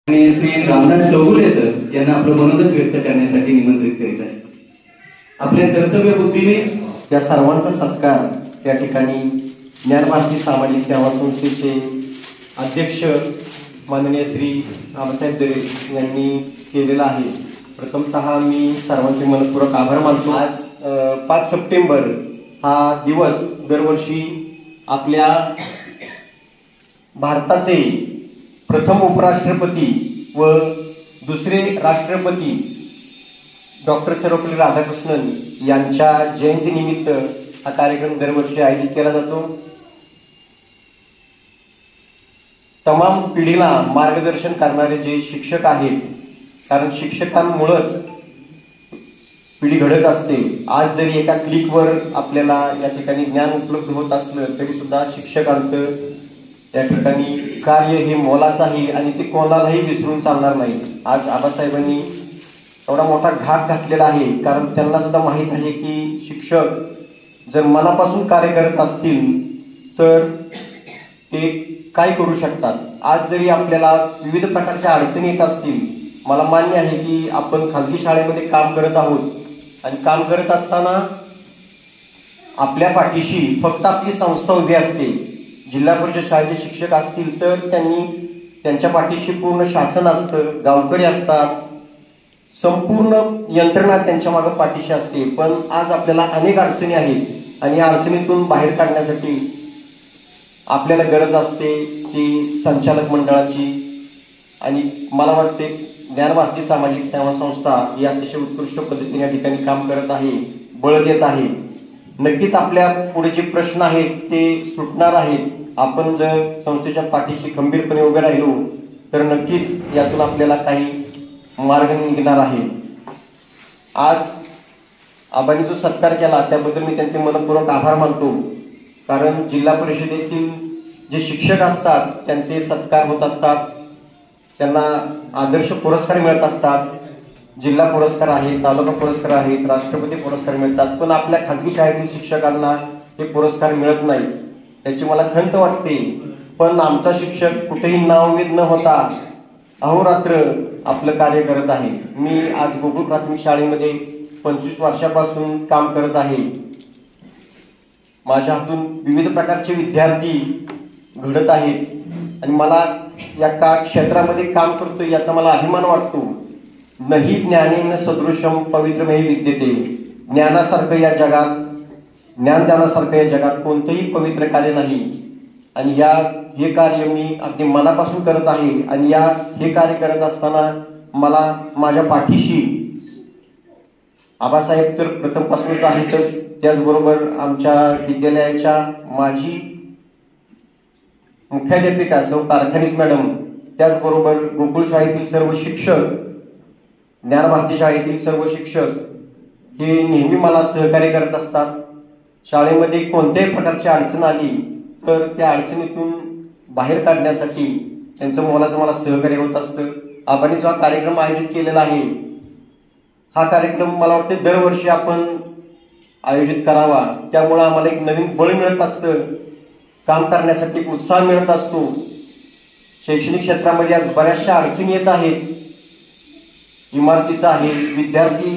Shri Ramdas Chougule sir यांना आपलं मनोगत व्यक्त करण्यासाठी निमंत्रित करीत आहे। आपल्या कर्तव्य बुद्धीने या सर्वांचा सत्कार त्या ठिकाणी ज्ञानभारती सामाजिक सेवा संस्थेचे अध्यक्ष माननीय श्री आबासाहेब दरे यांनी केलेला आहे। प्रथमतः मी सर्वांचे मनपूर्वक आभार मानतो। आज 5 सप्टेंबर हा दिवस दरवर्षी आपल्या भारताचे प्रथम उपराष्ट्रपती व दुसरे राष्ट्रपती डॉक्टर सर्वपल्ली राधाकृष्णन यांच्या जयंतीनिमित्त हा कार्यक्रम दरवर्षी आयोजित केला जातो। तमाम पिढीला मार्गदर्शन करणारे जे शिक्षक आहेत, कारण शिक्षकांमुळेच पिढी घडत असते। आज जरी एका क्लिकवर आपल्याला या ठिकाणी ज्ञान उपलब्ध होत असलं तरी सुद्धा शिक्षकांचं या ठिकाणी कार्य हे मोलाचं आहे आणि ते कोणालाही विसरून चालणार नाही। आज आबासाहेबांनी एवढा मोठा घाट घातलेला आहे, कारण त्यांना सुद्धा माहीत आहे की शिक्षक जर मनापासून कार्य करत असतील तर ते काय करू शकतात। आज जरी आपल्याला विविध प्रकारच्या अडचणी येत असतील, मला मान्य आहे की आपण खाजगी शाळेमध्ये काम करत आहोत आणि काम करत असताना आपल्या पाठीशी फक्त आपली संस्था उभी असते। जिल्हा परिषद शाळेचे शिक्षक असतील तर त्यांच्या पाठीशी पूर्ण शासन असतं, गावकरी असतात, संपूर्ण यंत्रणा त्यांच्या मागे पाठीशी असते। पण आज आपल्याला अनेक अडचणी आहेत आणि या अडचणीतून बाहेर काढण्यासाठी आपल्याला गरज असते ती संचालक मंडळाची। आणि मला वाटते ज्ञानभारती सामाजिक सेवा संस्था ही अतिशय उत्कृष्ट पद्धतीने या ठिकाणी काम करत आहे, बळ देत आहे। नक्कीच आपल्या पुढे जे प्रश्न आहेत ते सुटणार आहेत। आपण जर संस्थेच्या पाठीशी खंबीरपणे उभे राहिलो तर नक्कीच यातून आपल्याला काही मार्ग निघणार आहे। आज आबांनी जो सत्कार केला त्याबद्दल मी त्यांचे मनपूर्वक आभार मानतो, कारण जिल्हा परिषदेतील जे शिक्षक असतात त्यांचे सत्कार होत असतात, त्यांना आदर्श पुरस्कार मिळत असतात, जिल्हा पुरस्कार आहेत, तालुका पुरस्कार आहेत, राष्ट्रपती पुरस्कार मिळतात। पण आपल्या खाजगी शाळेतील शिक्षकांना हे पुरस्कार मिळत नाही, त्याची मला खंत वाटते। पण आमचा शिक्षक कुठेही नाउमेद न होता अहोरात्र आपलं कार्य करत आहे। मी आज गोकुळ प्राथमिक शाळेमध्ये 25 वर्षापासून काम करत आहे। माझ्या हातून विविध प्रकारचे विद्यार्थी घडत आहेत आणि मला या क्षेत्रामध्ये काम करतो याचा मला अभिमान वाटतो। नाही ज्ञानेन सदृशम पवित्रमेव विद्यते। ज्ञानासारखं या जगात, ज्ञानदानासारखं या जगात कोणतंही पवित्र कार्य नाही। आणि हे कार्य मी अगदी मनापासून करत आहे आणि हे कार्य करत असताना मला माझ्या पाठीशी आबासाहेब तर प्रथमपासूनच आहेतच, त्याचबरोबर आमच्या विद्यालयाच्या माजी मुख्याध्यापिका सौ कारखानीस मॅडम, त्याचबरोबर गोकुळ शाळेतील सर्व शिक्षक, ज्ञानभारती शाळेतील सर्व शिक्षक हे नेहमी मला सहकार्य करत असतात। शाळेमध्ये कोणत्याही प्रकारची अडचण आली तर त्या अडचणीतून बाहेर काढण्यासाठी त्यांचं मोलाचं मला सहकार्य होत असतं। आपण जो कार्यक्रम आयोजित केलेला आहे हा कार्यक्रम मला वाटते दरवर्षी आपण आयोजित करावा, त्यामुळे आम्हाला एक नवीन बळ मिळत असतं, काम करण्यासाठी एक उत्साह मिळत असतो। शैक्षणिक क्षेत्रामध्ये आज बऱ्याचशा अडचणी येत आहेत, इमारतीचा आहे, विद्यार्थी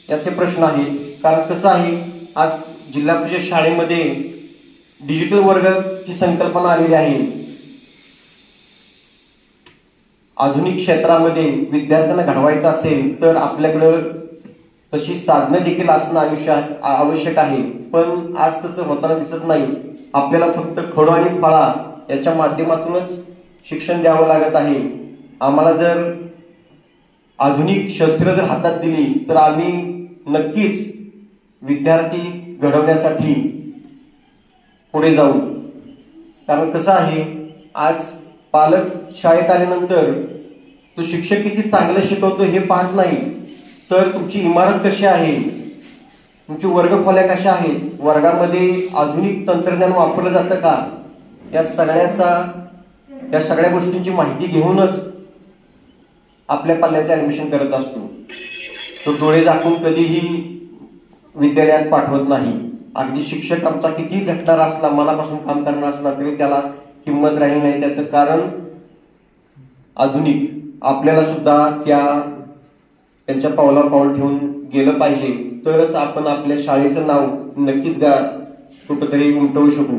याचे प्रश्न आहेत। कारण कसं आहे, आज जिल्हा परिषद शाळेमध्ये डिजिटल वर्ग ही संकल्पना आलेली आहे। आधुनिक क्षेत्रामध्ये विद्यार्थ्यांना घडवायचं असेल तर आपल्याकडं तशी साधनं देखील असणं आवश्यक आहे, पण आज तसं होताना दिसत नाही। आपल्याला फक्त खडू आणि फळा याच्या माध्यमातूनच शिक्षण द्यावं लागत आहे. आम्हाला जर आधुनिक शस्त्र जर हातात दिली तर आम्ही नक्कीच विद्यार्थी घडवण्यासाठी पुढे जाऊ. कारण कसं आहे, आज पालक शाळेत आल्यानंतर तो शिक्षक किती चांगलं शिकवतो हे पाहत नाही, तर तुमची इमारत कशी आहे, तुमची वर्गखोल्या कशा आहेत, वर्गामध्ये आधुनिक तंत्रज्ञान वापरलं जातं का, या सगळ्या गोष्टींची माहिती घेऊनच आपल्या पाल्याचे ऍडमिशन करत असतो. तो डोळे झाकून कधीही विद्यालयात पाठवत नाही. अगदी शिक्षक आमचा किती झटणारा असला, मनापासून काम करणार असला तरी त्याला किंमत राहील नाही. त्याचं कारण आधुनिक आपल्याला सुद्धा त्यांच्या पावला पाऊल ठेवून गेलं पाहिजे, तरच आपण आपल्या शाळेचं नाव नक्कीच कुठंतरी उमटवू शकू.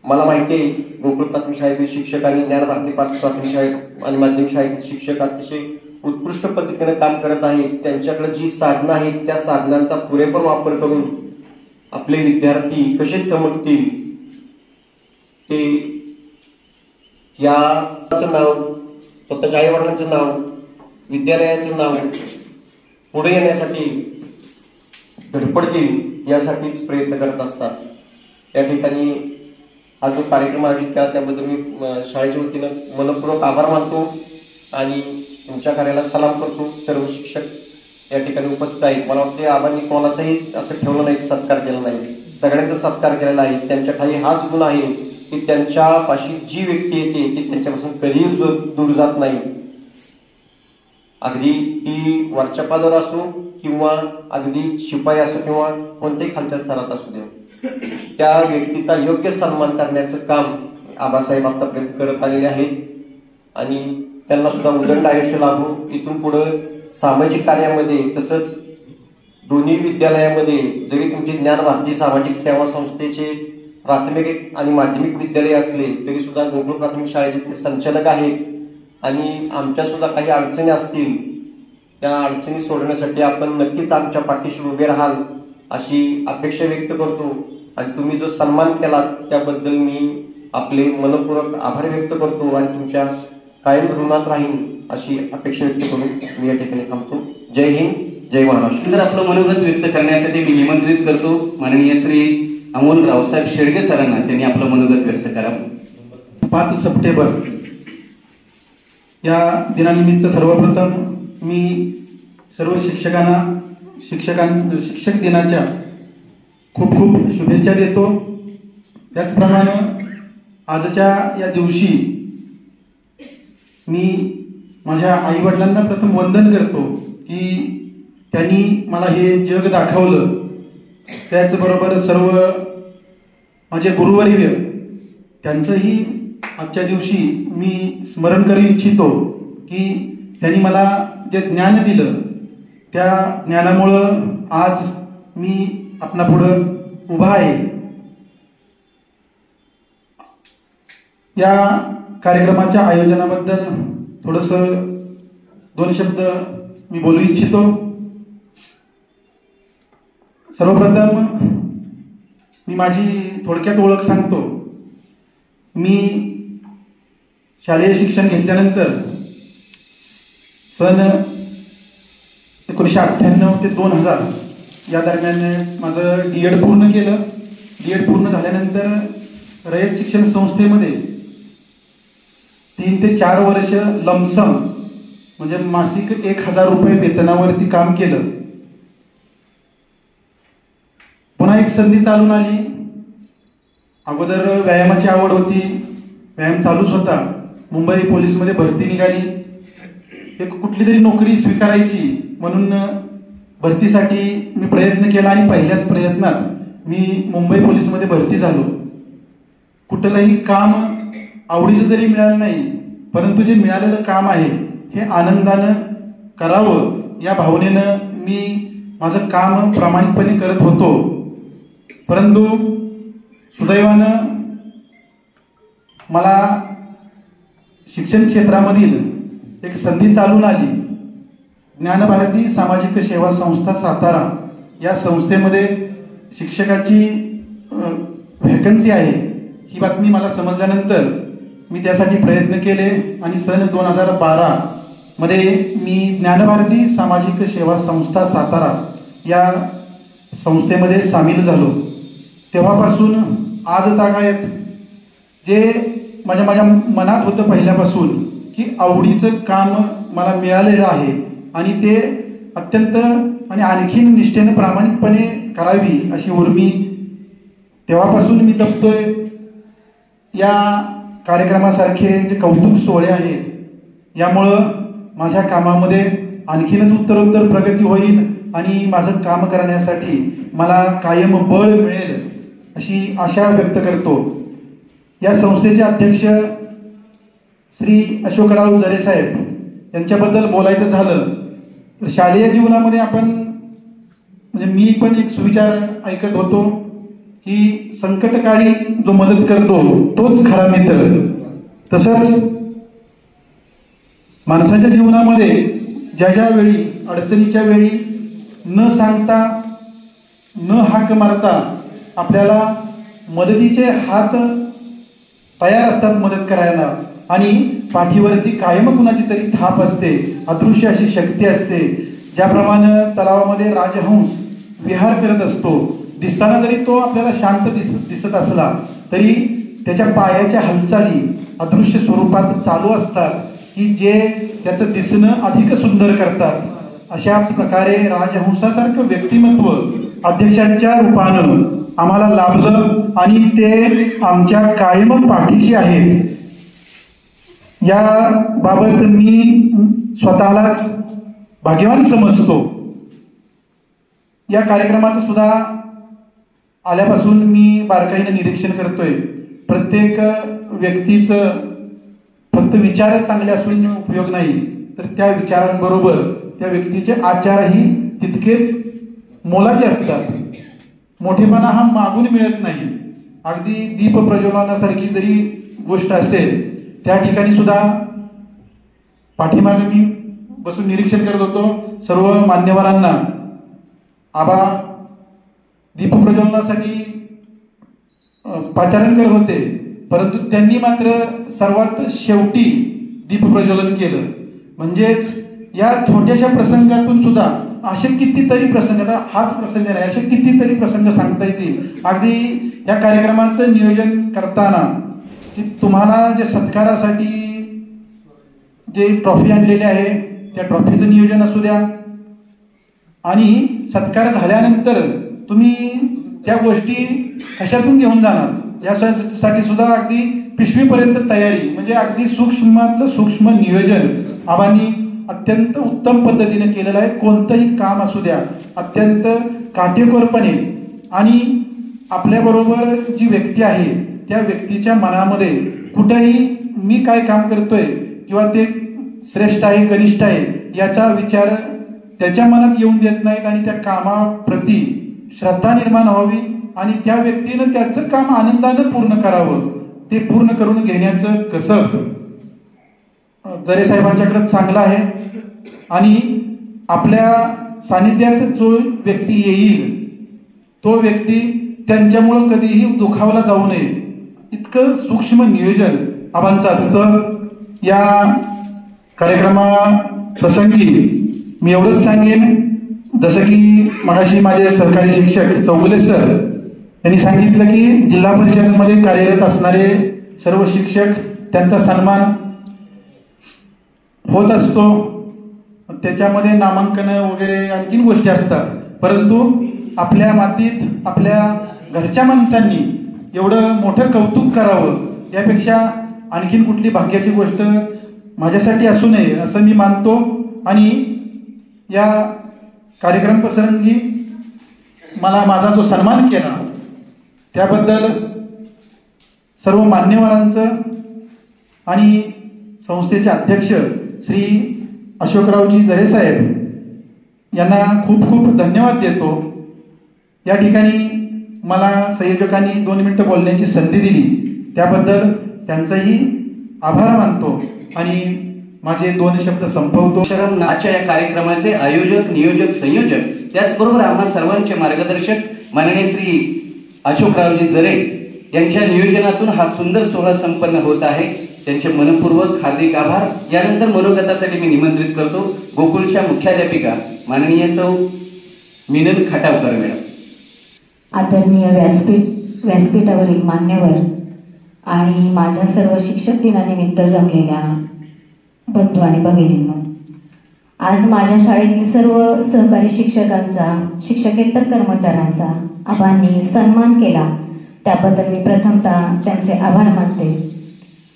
मला माहिती आहे गोकुळ प्राथमिक शाळेतील शिक्षक आणि ज्ञानभारती प्राथमिक शाळेत आणि माध्यमिक शाळेतील शिक्षक अतिशय उत्कृष्ट पद्धतीने काम करत आहेत. त्यांच्याकडे जी साधनं आहेत त्या साधनांचा पुरेपूर वापर करून आपले विद्यार्थी कसे चमकतील ते याचं नाव, स्वतःच्या आई वडिलांचं नाव, विद्यालयाचं नाव पुढे येण्यासाठी धडपडतील यासाठीच प्रयत्न करत असतात. या ठिकाणी हा जो कार्यक्रम आयोजित केला त्याबद्दल मी शाळेच्या वतीनं मनपूर्वक आभार मानतो आणि तुमच्या कार्याला सलाम करतो. सर्व शिक्षक या ठिकाणी उपस्थित आहेत. मला वाटते आबांनी कोणाचाही असं ठेवलं नाही, सत्कार केला नाही, सगळ्यांचा सत्कार केलेला आहे. त्यांच्या खाली हाच गुण आहे की त्यांच्यापाशी जी व्यक्ती येते ती त्यांच्यापासून कधीही दूर जात नाही. अगदी ती वरच्या पदावर असो किंवा अगदी शिपाई असो किंवा कोणत्याही खालच्या स्तरात असू दे, त्या व्यक्तीचा योग्य सन्मान करण्याचं काम आबासाहेब आतापर्यंत करत आलेले आहेत आणि त्यांना सुद्धा उदंड आयुष्य लाभो. इथून पुढे सामाजिक कार्यामध्ये तसंच दोन्ही विद्यालयामध्ये जरी तुमचे ज्ञानभारती सामाजिक सेवा संस्थेचे प्राथमिक आणि माध्यमिक विद्यालय असले तरी सुद्धा गोकुळ प्राथमिक शाळेचे ते संचालक आहेत आणि आमच्या सुद्धा काही अडचणी असतील त्या अडचणी सोडवण्यासाठी आपण नक्कीच आमच्या पाठीशी उभे राहाल अशी अपेक्षा व्यक्त करतो. आणि तुम्ही जो सन्मान केला त्याबद्दल मी आपले मनपूर्वक आभार व्यक्त करतो आणि तुमच्या कायम ऋणात राहीन अशी अपेक्षा व्यक्त करून मी या ठिकाणी थांबतो. जय हिंद, जय महाराष्ट्र. तर आपलं मनोगत व्यक्त करण्यासाठी मी निमंत्रित करतो माननीय श्री अमोल रावसाहेब शेडगे सरांना. त्यांनी आपलं मनोगत व्यक्त करावं. 5 सप्टेंबर या दिनानिमित्त सर्वप्रथम मी सर्व शिक्षकांना शिक्षक दिनाच्या खूप खूप शुभेच्छा देतो. त्याचप्रमाणे आजच्या या दिवशी मी माझ्या आईवडिलांना प्रथम वंदन करतो की त्यांनी मला हे जग दाखवलं. त्याचबरोबर सर्व माझे गुरुवर्य त्यांचंही आजच्या दिवशी मी स्मरण करू इच्छितो की त्यांनी मला जे ज्ञान दिलं त्या ज्ञानामुळं आज मी आपणापुढं उभा आहे. या कार्यक्रमाच्या आयोजनाबद्दल थोडंसं 2 शब्द मी बोलू इच्छितो. सर्वप्रथम मी माझी थोडक्यात ओळख सांगतो. मी शालेय शिक्षण घेतल्यानंतर सन 1998 ते 2000 या दरम्यान माझं D.Ed पूर्ण केलं. D.Ed पूर्ण झाल्यानंतर रयत शिक्षण संस्थेमध्ये 3 ते 4 वर्ष लमसम म्हणजे मासिक 1000 रुपये वेतनावरती काम केलं. पुन्हा एक संधी चालून आली. अगोदर व्यायामाची आवड होती, व्यायाम चालूच होता. मुंबई पोलीसमध्ये भरती निघाली. एक कुठली तरी नोकरी स्वीकारायची म्हणून भरतीसाठी मी प्रयत्न केला आणि पहिल्याच प्रयत्नात मी मुंबई पोलीसमध्ये भरती झालो. कुठलंही काम आवडीचं जरी मिळालं नाही परंतु जे मिळालेलं काम आहे हे आनंदानं करावं या भावनेनं मी माझं काम प्रामाणिकपणे करत होतो. परंतु सुदैवानं मला शिक्षण क्षेत्रामधील एक संधी चालून आली. ज्ञानभारती सामाजिक सेवा संस्था सातारा या संस्थेमध्ये शिक्षकाची व्हॅकन्सी आहे. ही बातमी मला समजल्यानंतर मी त्यासाठी प्रयत्न केले आणि सन 2012 मध्ये मी ज्ञानभारती सामाजिक सेवा संस्था सातारा या संस्थेमध्ये सामील झालो. तेव्हापासून आज तागायत जे माझ्या मनात होतं पहिल्यापासून की आवडीचं काम मला मिळालेलं आहे आणि ते अत्यंत आणि आणखीन निष्ठेनं प्रामाणिकपणे करावी अशी उर्मी तेव्हापासून मी जपतोय. या कार्यक्रमासारखे जे कौतुक सोहळे आहेत यामुळं माझ्या कामामध्ये आणखीनच उत्तरोत्तर प्रगती होईल आणि माझं काम करण्यासाठी मला कायम बळ मिळेल अशी आशा व्यक्त करतो. या संस्थेचे अध्यक्ष श्री अशोकराव जरे साहेब यांच्याबद्दल बोलायचं झालं तर शालेय जीवनामध्ये आपण म्हणजे मी पण एक सुविचार ऐकत होतो की संकटकाळी जो मदत करतो तोच खरा मित्र. तसंच माणसाच्या जीवनामध्ये ज्या वेळी अडचणीच्या वेळी न सांगता न हाक मारता आपल्याला मदतीचे हात तयार असतात मदत करायला आणि पाठीवरती कायम कुणाची तरी थाप असते, अदृश्य अशी शक्ती असते. ज्याप्रमाणे तलावामध्ये राजहंस विहार करत असतो, दिसताना जरी तो आपल्याला शांत दिसत असला तरी त्याच्या पायाच्या हालचाली अदृश्य स्वरूपात चालू असतात की जे त्याचं दिसणं अधिक सुंदर करतात. अशा प्रकारे राजहंसासारखं व्यक्तिमत्व अध्यक्षांच्या रूपानं आम्हाला लाभलं आणि ते आमच्या कायम पाठीशी आहेत. या बाबत मी स्वतःलाच भाग्यवान समजतो. या कार्यक्रमाचं सुद्धा आल्यापासून मी बारकाईनं निरीक्षण करतोय. प्रत्येक व्यक्तीचं फक्त विचार चांगले असून उपयोग नाही तर त्या विचारांबरोबर त्या व्यक्तीचे आचारही तितकेच मोलाचे असतात. मोठेपणा हा मागून मिळत नाही. अगदी दीप प्रज्वलनासारखी जरी गोष्ट असेल त्या ठिकाणी सुद्धा पाठीमागे मी बसून निरीक्षण करत होतो. सर्व मान्यवरांना आबा दीपप्रज्वलनासाठी पाचारण करत होते परंतु त्यांनी मात्र सर्वात शेवटी दीपप्रज्वलन केलं. म्हणजेच या छोट्याशा प्रसंगातून सुद्धा असे कितीतरी प्रसंग, आता हाच प्रसंग नाही, असे कितीतरी प्रसंग सांगता येतील. अगदी या कार्यक्रमाचं नियोजन करताना की तुम्हाला जे सत्कारासाठी जे ट्रॉफी आणलेली आहे त्या ट्रॉफीचं नियोजन असू द्या आणि सत्कार झाल्यानंतर तुम्ही त्या गोष्टी कशातून घेऊन जाणार यासाठी सुद्धा अगदी पिशवीपर्यंत तयारी, म्हणजे अगदी सूक्ष्मातलं सूक्ष्म नियोजन आबांनी अत्यंत उत्तम पद्धतीने केलेलं आहे. कोणतंही काम असू द्या अत्यंत काटेकोरपणे आणि आपल्याबरोबर जी व्यक्ती आहे त्या व्यक्तीच्या मनामध्ये कुठेही मी काय काम करतोय किंवा ते श्रेष्ठ आहे कनिष्ठ आहे याचा विचार त्याच्या मनात येऊन देत नाहीत आणि त्या कामाप्रती श्रद्धा निर्माण व्हावी आणि त्या व्यक्तीनं त्याचं काम आनंदानं पूर्ण करावं. ते पूर्ण करून घेण्याचं कसब जरे साहेबांच्याकडे चांगलं आहे आणि आपल्या सानिध्यात जो व्यक्ती येईल तो व्यक्ती त्यांच्यामुळं कधीही दुखावला जाऊ नये इतकं सूक्ष्म नियोजन आबांचं असतं. या कार्यक्रमा प्रसंगी मी एवढंच सांगेन, जसं की मगाशी माझे सरकारी शिक्षक चौगुले सर यांनी सांगितलं की जिल्हा परिषदेमध्ये कार्यरत असणारे सर्व शिक्षक त्यांचा सन्मान होत असतो. त्याच्यामध्ये नामांकन वगैरे आणखीन गोष्टी असतात परंतु आपल्या मातीत आपल्या घरच्या माणसांनी एवढं मोठं कौतुक करावं यापेक्षा आणखीन कुठली भाग्याची गोष्ट माझ्यासाठी असू नये असं मी मानतो. आणि या कार्यक्रम प्रसंगी मला माझा जो सन्मान केला त्याबद्दल सर्व मान्यवरांचं आणि संस्थेचे अध्यक्ष श्री अशोकरावजी जरे साहेब यांना खूप खूप धन्यवाद देतो. या ठिकाणी मला संयोजकांनी 2 मिनिटं बोलण्याची संधी दिली त्याबद्दल त्यांचाही आभार मानतो आणि माझे 2 शब्द संपवतो. शरम आजच्या या कार्यक्रमाचे आयोजक नियोजक संयोजक त्याचबरोबर आम्हा सर्वांचे मार्गदर्शक माननीय श्री अशोकरावजी जरे यांच्या नियोजनातून हा सुंदर सोहळा संपन्न होत आहे. त्यांचे मनपूर्वक हार्दिक आभार. यानंतर मनोगतासाठी मी निमंत्रित करतो गोकुळच्या मुख्याध्यापिका माननीय सौ मिनल खटावकर मॅडम. आदरणीय व्यासपीठावरील मान्यवर आणि माझ्या सर्व शिक्षक दिनानिमित्त जमलेल्या बंधू आणि भगिनींनो, आज माझ्या शाळेतील सर्व सहकारी शिक्षकांचा, शिक्षकेतर कर्मचाऱ्यांचा आबांनी सन्मान केला, त्याबद्दल मी प्रथमतः त्यांचे आभार मानते.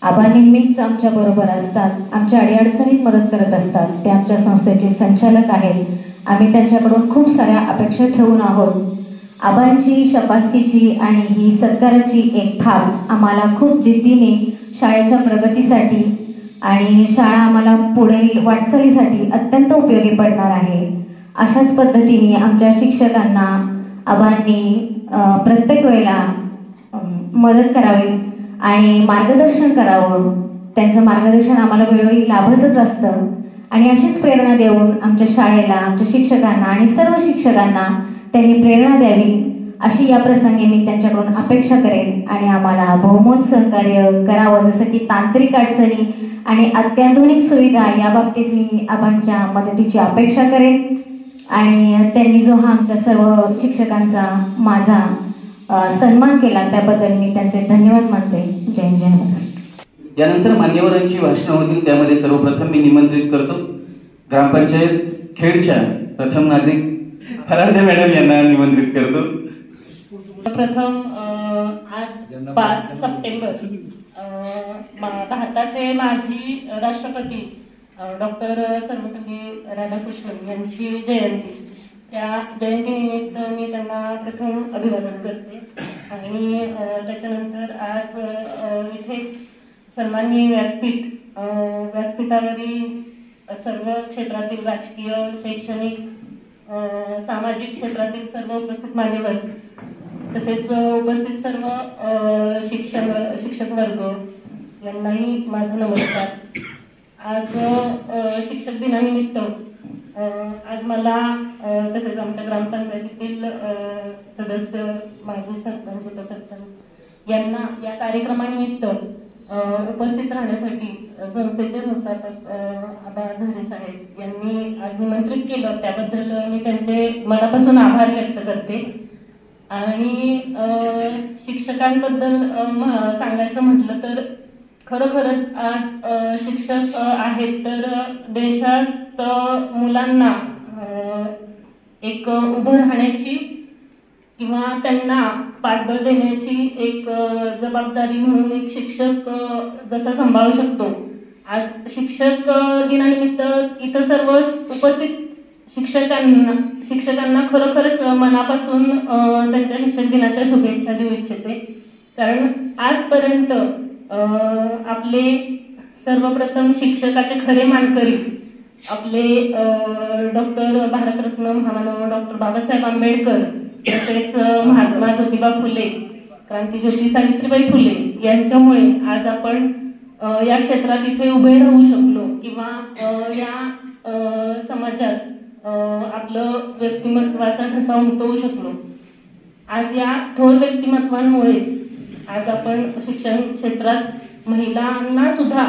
आबा नेहमीच आमच्या बरोबर असतात, आमच्या अडीअडचणीत मदत करत असतात. ते आमच्या संस्थेचे संचालक आहेत. आम्ही त्यांच्याकडून खूप साऱ्या अपेक्षा ठेवून आहोत. आबांची, शपासकीची आणि ही सत्काराची एक थाप आम्हाला खूप जिद्दीने शाळेच्या प्रगतीसाठी आणि शाळा आम्हाला पुढील वाटचालीसाठी अत्यंत उपयोगी पडणार आहे. अशाच पद्धतीने आमच्या शिक्षकांना आबांनी प्रत्येक वेळेला मदत करावी आणि मार्गदर्शन करावं. त्यांचं मार्गदर्शन आम्हाला वेळोवेळी लाभतच असतं आणि अशीच प्रेरणा देऊन आमच्या शाळेला, आमच्या शिक्षकांना आणि सर्व शिक्षकांना त्यांनी प्रेरणा द्यावी अशी या प्रसंगी मी त्यांच्याकडून अपेक्षा करेन. आणि आम्हाला बहुमोल सहकार्य करावं, जसं की तांत्रिक अडचणी आणि अत्याधुनिक सुविधा या बाबतीत मी आबांच्या मदतीची अपेक्षा करेन. आणि त्यांनी जो हा आमच्या सर्व शिक्षकांचा माझा सन्मान केला त्याबद्दल मी त्यांचे धन्यवाद मानते. जय जय महाराष्ट्र. यानंतर मान्यवरांची भाषणं होतील. त्यामध्ये सर्वप्रथम मी निमंत्रित करतो ग्रामपंचायत खेडच्या प्रथम नागरिक फरांदे मॅडम यांना निमंत्रित करतो. प्रथम आज 5 सप्टेंबर भारताचे माजी राष्ट्रपती डॉक्टर सर्वपल्ली राधाकृष्णन यांची जयंती. त्या जयंतीनिमित्त मी त्यांना प्रथम अभिवादन करते. आणि त्याच्यानंतर आज इथे सन्माननीय व्यासपीठावरील सर्व क्षेत्रातील राजकीय, शैक्षणिक, सामाजिक क्षेत्रातील सर्व उपस्थित मान्यवर, तसेच उपस्थित सर्व शिक्षक वर्ग यांनाही माझा नमस्कार. आज शिक्षक दिनानिमित्त आज मला तसेच आमच्या ग्रामपंचायतीतील सदस्य, माजी सरपंच, उपसरपंच यांना या कार्यक्रमानिमित्त उपस्थित राहण्यासाठी संस्थेचे संस्थापक आबा झरे साहेब यांनी आज निमंत्रित केलं, त्याबद्दल मी त्यांचे मनापासून आभार व्यक्त करते. आणि शिक्षकांबद्दल सांगायचं म्हटलं तर खरोखरच आज शिक्षक आहेत तर देशात मुलांना एक उभं राहण्याची किंवा त्यांना पाठबळ देण्याची एक जबाबदारी म्हणून एक शिक्षक जसा सांभाळू शकतो. आज शिक्षक दिनानिमित्त इथं सर्व उपस्थित शिक्षकांना खरोखरच मनापासून त्यांच्या शिक्षक दिनाच्या शुभेच्छा देऊ इच्छिते. कारण आजपर्यंत आपले सर्वप्रथम शिक्षकाचे खरे मानकरी आपले डॉक्टर भारतरत्न महामानव डॉक्टर बाबासाहेब आंबेडकर, तसेच महात्मा ज्योतिबा फुले, क्रांतीज्योती सावित्रीबाई फुले यांच्यामुळे आज आपण या क्षेत्रात इथे उभे राहू शकलो किंवा या समाजात आपलं व्यक्तिमत्वाचा ठसा उमटवू शकलो. आज या थोर व्यक्तिमत्वांमुळेच आज आपण शिक्षण क्षेत्रात महिलांना सुद्धा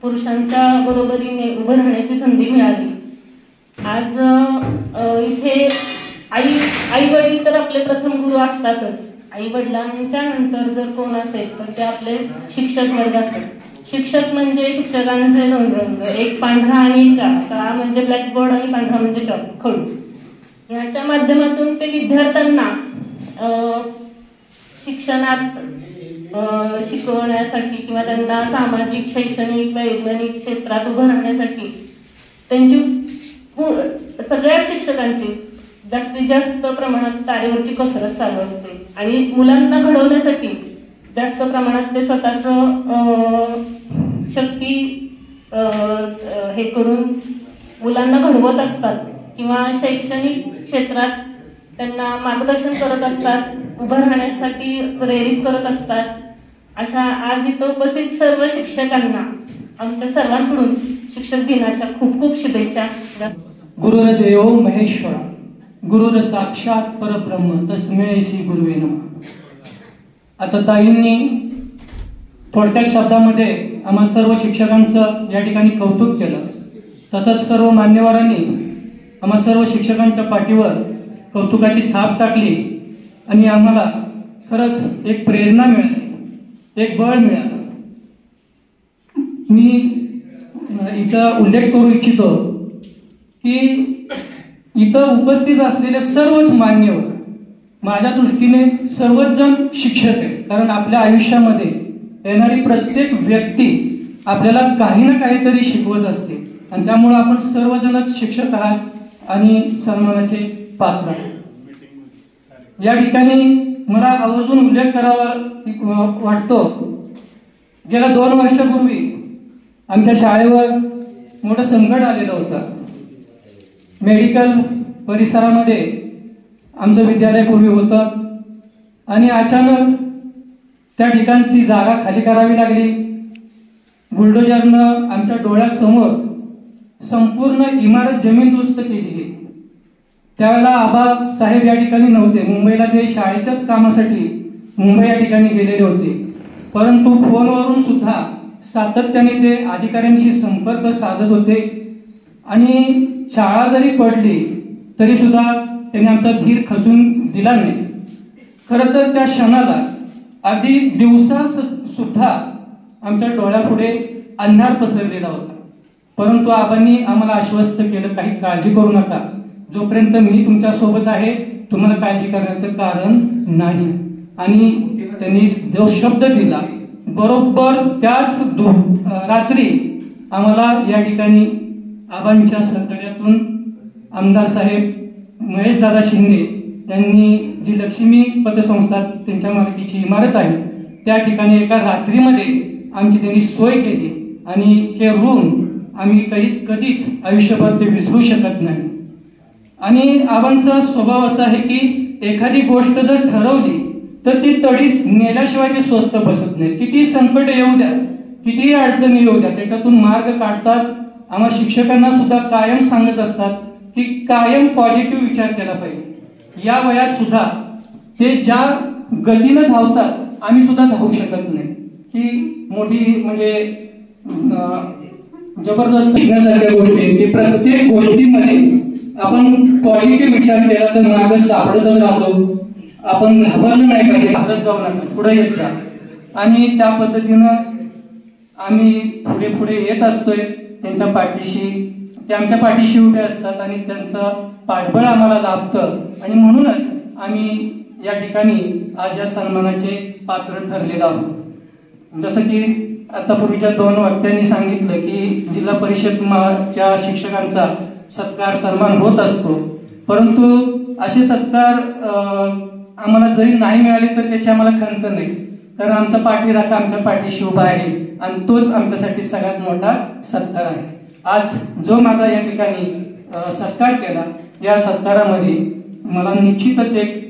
पुरुषांच्या बरोबरीने उभं राहण्याची संधी मिळाली. आज इथे आई वडील तर आपले प्रथम गुरु असतातच. आई वडिलांच्या नंतर जर कोण असेल तर ते आपले शिक्षक वर्ग असतात. शिक्षक म्हणजे शिक्षकांचे दोन रंग, एक पांढरा आणि एक काळा म्हणजे ब्लॅकबोर्ड आणि पांढरा म्हणजे चॉक खडू. याच्या माध्यमातून ते विद्यार्थ्यांना शिक्षणात शिकवण्यासाठी किंवा त्यांना सामाजिक, शैक्षणिक, वैज्ञानिक क्षेत्रात उभं राहण्यासाठी त्यांची सगळ्या शिक्षकांची जास्तीत जास्त प्रमाणात तारेवरची कसरत चालू असते. आणि मुलांना घडवण्यासाठी जास्त प्रमाणात ते स्वतःचं शक्ती हे करून मुलांना घडवत असतात किंवा शैक्षणिक क्षेत्रात त्यांना मार्गदर्शन करत असतात, उभं राहण्यासाठी प्रेरित करत असतात. अशा आज इथं उपस्थित सर्व शिक्षकांना आमच्या सर्वांकडून शिक्षक दिनाच्या खूप खूप शुभेच्छा. गुरुर्देवो महेश्वरा, गुरुर साक्षात परब्रह्म, तस्मै श्री गुरुवे नमः. आता ताईंनी थोडक्यात शब्दामध्ये आम्हा सर्व शिक्षकांचं या ठिकाणी कौतुक केलं, तसंच सर्व मान्यवरांनी आम्हा सर्व शिक्षकांच्या पाठीवर कौतुकाची थाप टाकली आणि आम्हाला खरंच एक प्रेरणा मिळाली, एक बळ मिळालं. मी इथं उल्लेख करू इच्छितो की इथं उपस्थित असलेले सर्वच मान्यवर माझ्या दृष्टीने सर्वच जण शिक्षक आहेत. कारण आपल्या आयुष्यामध्ये येणारी प्रत्येक व्यक्ती आपल्याला काही ना काहीतरी शिकवत असते आणि त्यामुळे आपण सर्वजणच शिक्षक आहात आणि सन्मानाचे पात्र आहात. या ठिकाणी मला आवर्जून उल्लेख करावा वाटतो, गेल्या 2 वर्षापूर्वी आमच्या शाळेवर मोठं संकट आलेलं होतं. मेडिकल परिसरामध्ये आमचं विद्यालय पूर्वी होतं आणि अचानक त्या ठिकाणची जागा खाली करावी लागली. बुलडोजरनं आमच्या डोळ्यासमोर संपूर्ण इमारत जमीनदोस्त केली गेली. त्यावेळेला आबा साहेब या ठिकाणी नव्हते, मुंबईला ते शाळेच्याच कामासाठी मुंबई या ठिकाणी गेलेले होते. परंतु फोनवरून सुद्धा सातत्याने ते अधिकाऱ्यांशी संपर्क साधत होते आणि शाळा जरी पडली तरी सुद्धा त्यांनी आमचा धीर खचून दिला नाही. खरं तर त्या क्षणाला आधी दिवसा सुद्धा आमच्या डोळ्यापुढे अंधार पसरलेला होता, परंतु आबांनी आम्हाला आश्वस्त केलं, काही काळजी करू नका, जोपर्यंत मी तुमच्या सोबत आहे तुम्हाला काळजी करण्याचं कारण नाही. आणि त्यांनी जो शब्द दिला बरोबर त्याच रात्री आम्हाला या ठिकाणी आबांच्या सहकार्यातून आमदार साहेब महेशदादा शिंदे यांनी जी लक्ष्मी पतसंस्था त्यांच्या मालकीची इमारत आहे त्या ठिकाणी एका रात्रीमध्ये आमची त्यांनी सोय केली आणि हे ऋण आम्ही कधीच आयुष्यभर ते विसरू शकत नाही. आणि आबांचा स्वभाव असा आहे की एखादी गोष्ट जर ठरवली तर ती तडीस नेल्याशिवाय ते स्वस्त बसत नाही. किती संकट येऊ द्या, कितीही अडचणी येऊ द्या, त्याच्यातून मार्ग काढतात. आम्हा शिक्षकांना सुद्धा कायम सांगत असतात की कायम पॉझिटिव्ह विचार केला पाहिजे. या वयात सुद्धा ते ज्या गतीनं धावतात आम्ही सुद्धा धावू शकत नाही. ही मोठी म्हणजे जबरदस्त शिकण्यासारख्या गोष्टी आहेत की प्रत्येक गोष्टीमध्ये आपण पॉझिटिव्ह विचार केला तर मार्ग सापडतच राहतो. आपण घाबरलं नाही पाहिजे, घाबरत जाऊ नका, पुढे येत जा. आणि त्या पद्धतीनं आम्ही पुढे पुढे येत असतोय त्यांच्या पाठीशी. ते आमच्या पाठीशी उभे असतात आणि त्यांचं पाठबळ आम्हाला लाभतं आणि म्हणूनच आम्ही या ठिकाणी आज या सन्मानाचे पात्र ठरलेलो आहोत. जसं की आता पूर्वीच्या 2 वक्त्यांनी सांगितलं की जिल्हा परिषदच्या शिक्षकांचा सत्कार सन्मान होत असतो, परंतु असे सत्कार आम्हाला जरी नाही मिळाले तर त्याची आम्हाला खंत नाही, कारण आमचा पाठीराखा आमच्या पाठीशी उभा आहे आणि तोच आमच्यासाठी सगळ्यात मोठा सत्कार आहे. आज जो माझा या ठिकाणी सत्कार केला, या सत्कारामध्ये मला निश्चितच एक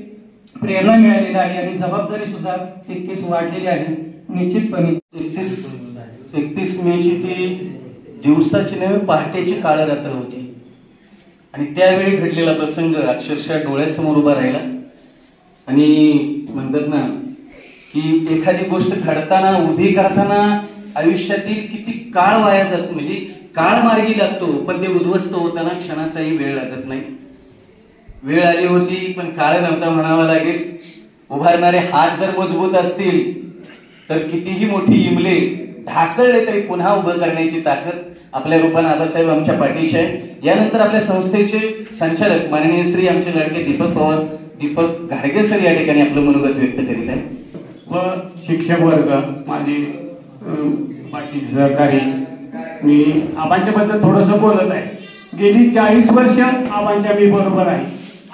प्रेरणा मिळालेली आहे आणि जबाबदारी सुद्धा तितकीच वाढलेली आहे. निश्चितपणे 31 मेची ती दिवसाची नव्हे पहाटेची काळ रात्र होती आणि त्यावेळी घडलेला प्रसंग अक्षरशः डोळ्यासमोर उभा राहिला. आणि म्हणतात ना की एखादी गोष्ट घडताना उभी करताना आयुष्यातील किती काळ वाया जातो, म्हणजे काळ मार्गी लागतो, पण ते उद्ध्वस्त होताना क्षणाचाही वेळ लागत नाही. वेळ आली होती पण काळ नव्हता म्हणावा लागेल. उभारणारे हात जर मजबूत असतील तर कितीही मोठी इमले ढासळले तरी पुन्हा उभं करण्याची ताकद आपल्या रूपाने आबासाहेब आमच्या पाठीशी आहे. यानंतर आपल्या संस्थेचे संचालक माननीय श्री आमचे लाडके दीपक घाडगे सर या ठिकाणी आपलं मनोगत व्यक्त करीत आहे. व शिक्षक वर्ग, माझे बाकी सहकारी, मी आबांच्याबद्दल थोडंसं बोलत आहे. गेली 40 वर्ष आबांच्या मी बरोबर आहे.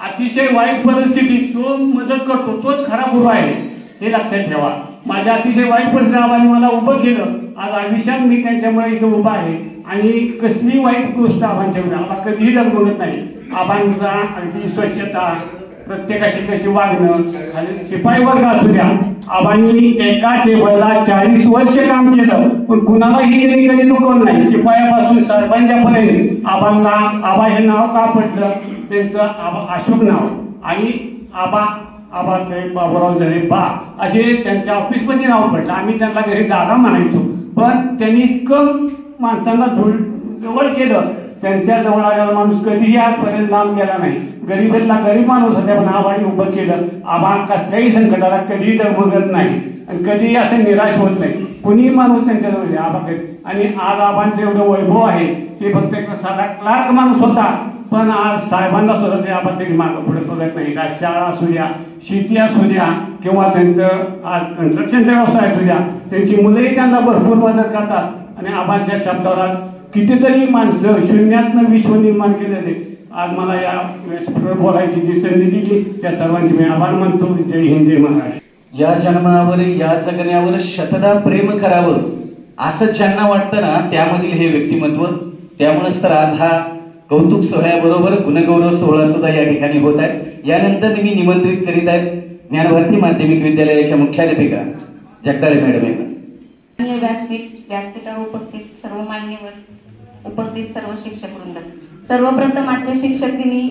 अतिशय वाईट परिस्थितीत जो मदत करतो तोच खरा गुरु आहे, हे लक्षात ठेवा. माझ्या अतिशय वाईट परिस्थितीत आबांनी मला उभं केलं. आज आयुष्यात मी त्यांच्यामुळे इथं उभा आहे आणि कसली वाईट गोष्ट आबांच्यामुळे आबा कधीही डगमगत नाही. आबांचा अगदी स्वच्छता, प्रत्येकाशी कशी वागणं, खाली शिपाई वर्ग असू द्या, आबांनी एका टेबलला 40 वर्ष काम केलं पण कुणालाही त्यांनी कधी दुखवलं नाही. शिपायापासून सरपंचापर्यंत आबा हे नाव का पडलं, त्यांचं आबा अशोक नाव. आणि आबा आबासाहेब बाबूराव जरे बा असे त्यांच्या ऑफिसमध्ये नाव पडलं. आम्ही त्यांना घरी दादा म्हणायचो, पण त्यांनी इतकं माणसांना जवळ केलं. त्यांच्या जवळ आलेला माणूस कधीही आजपर्यंत लांब गेला नाही. गरीबेतला गरीब माणूस होता, पण आबाने उभं केलं. आबा कसल्याही संकटाला कधीही डगमगत नाही आणि कधीही असं निराश होत नाही. कुणीही माणूस त्यांच्याजवळ आबा आणि आज आबांचं एवढं वैभव आहे. ते फक्त एक साधा क्लार्क माणूस होता, पण आज साहेबांना सुद्धा ते आपण तरी मागं पुढे बघत नाही. आज शाळा असू द्या, शेती असू द्या, किंवा त्यांचं आज कन्स्ट्रक्शनचा व्यवसाय असू द्या, त्यांची मुलंही त्यांना भरपूर मदत करतात. आणि आबांच्या शब्दावर कितीतरी माणसं शून्यातनं विश्व निर्माण केलेले. आज मला या व्यासपीठावर बोलायची जी संधी दिली त्या सर्वांची मी आभार मानतो. जय हिंद, जय महाराष्ट्र. या जन्मावर या जगण्यावर शतदा प्रेम करावं असं ज्यांना वाटतं ना, त्यामधील हे व्यक्तिमत्व. त्यामुळेच तर आज हा कौतुक सोहळ्याबरोबर गुणगौरव सोहळा सुद्धा या ठिकाणी होत आहे. यानंतर मी निमंत्रित करीत आहेत ज्ञानभारती माध्यमिक विद्यालयाच्या मुख्याध्यापिका जगदाळे मॅडम यांना. व्यासपीठावर उपस्थित सर्व मान्यवर, उपस्थित सर्व शिक्षक वृंद, सर्वप्रथम आजच्या शिक्षक दिनी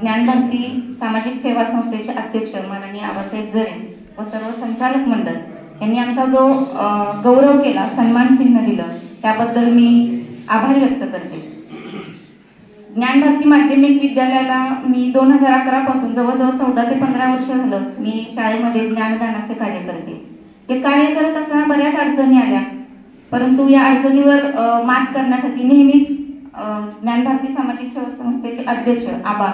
ज्ञानभारती सामाजिक सेवा संस्थेचे अध्यक्ष माननीय आबासाहेब जरे व सर्व संचालक मंडळ यांनी आमचा जो गौरव केला, सन्मान चिन्ह दिलं, त्याबद्दल मी आभार व्यक्त करते. ज्ञानभारती माध्यमिक विद्यालयाला मी 2011 पासून जवळजवळ 14 ते 15 वर्ष झालं मी शाळेमध्ये ज्ञानदानाचे कार्य करते. हे कार्य करत असताना बऱ्याच अडचणी आल्या, परंतु या अडचणीवर मात करण्यासाठी नेहमीच ज्ञानभारती सामाजिक सेवा संस्थेचे अध्यक्ष आबा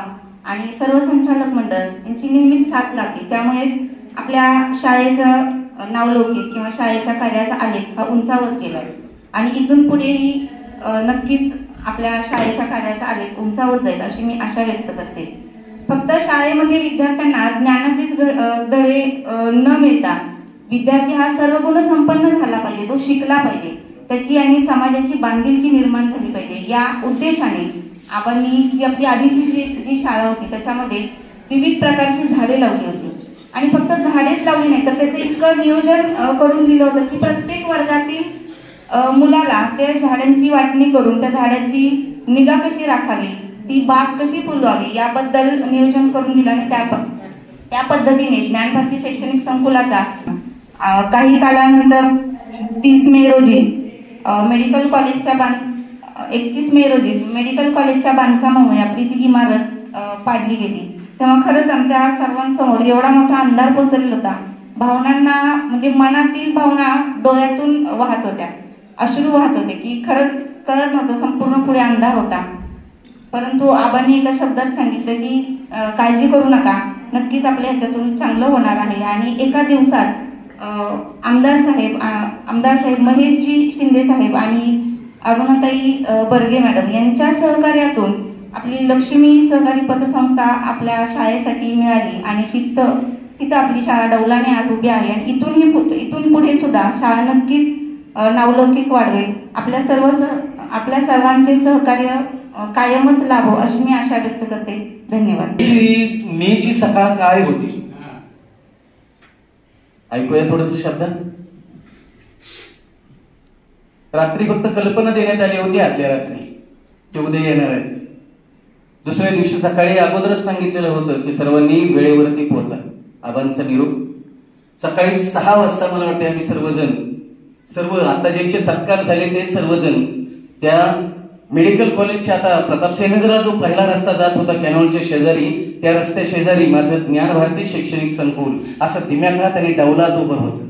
आणि सर्व संचालक मंडळ यांची नेहमीच साथ लाभली. त्यामुळेच आपल्या शाळेचं नावलौकिक किंवा शाळेच्या कार्याचा आलेख हा उंचावत गेला आणि इथून पुढेही नक्कीच आपल्या शाळेच्या कार्याचा आलेख उंचावत जाईल अशी मी आशा व्यक्त करते. फक्त शाळेमध्ये विद्यार्थ्यांना ज्ञानाचेच धडे न मिळता विद्यार्थी हा सर्व गुण संपन्न झाला पाहिजे, तो शिकला पाहिजे, त्याची आणि समाजाची बांधिलकी निर्माण झाली पाहिजे. या उद्देशाने आपण जी आपली आधीची जी शाळा होती त्याच्यामध्ये विविध प्रकारची झाडे लावली होती. आणि फक्त झाडेच लावली नाही तर त्याचं इतकं नियोजन करून दिलं होतं की प्रत्येक वर्गातील मुलाला त्या झाडांची वाटणी करून त्या झाडांची निगा कशी राखावी, ती बाग कशी फुलवावी याबद्दल नियोजन करून दिलं. आणि त्या पद्धतीने ज्ञानभारती शैक्षणिक संकुलाचा काही कालानंतर 30 मे रोजी मेडिकल कॉलेजच्या 31 मे रोजी मेडिकल कॉलेजच्या बांधकामामुळे आपली ती इमारत पाडली गेली. तेव्हा खरंच आमच्या सर्वांसमोर एवढा मोठा अंधार पसरलेला होता. भावनांना म्हणजे मनातील भावना डोळ्यातून वाहत होत्या, अश्रू वाहत होते की खरंच कळत नव्हतं, संपूर्ण पुढे अंधार होता. परंतु आबांनी एका शब्दात सांगितलं की काळजी करू नका, नक्कीच आपल्या ह्याच्यातून चांगलं होणार आहे. आणि एका दिवसात आमदार साहेब महेशजी शिंदे साहेब आणि अरुणाताई बर्गे मॅडम यांच्या सहकार्यातून आपली लक्ष्मी सहकारी पतसंस्था आपल्या शाळेसाठी मिळाली आणि तिथं आपली शाळा डौलाने आज उभी आहे. आणि इथून पुढे सुद्धा शाळा नक्कीच नावलौकिक वाढवेल. आपल्या सर्वांचे सहकार्य कायमच लाभो अशी मी आशा व्यक्त करते. धन्यवाद. मेची सकाळ काय होती ऐकूया थोडस शब्द. रात्री फक्त कल्पना देण्यात आली होती आदल्या रात्री ते उद्या येणार आहेत. दुसऱ्या दिवशी सकाळी अगोदरच सांगितलेलं होतं की सर्वांनी वेळेवरती पोहोचा. आबांचा निरोप सकाळी 6 वाजता मला वाटते आम्ही सर्व आता ज्यांचे सत्कार झाले ते सर्वजण त्या मेडिकल कॉलेजच्या आता प्रतापसिंहनगरला जो पहिला रस्ता जात होता कॅनॉलच्या शेजारी, त्या रस्त्या शेजारी माझं ज्ञानभारती शैक्षणिक संकुल असं दिम्याखात आणि डौलात उभं होतं.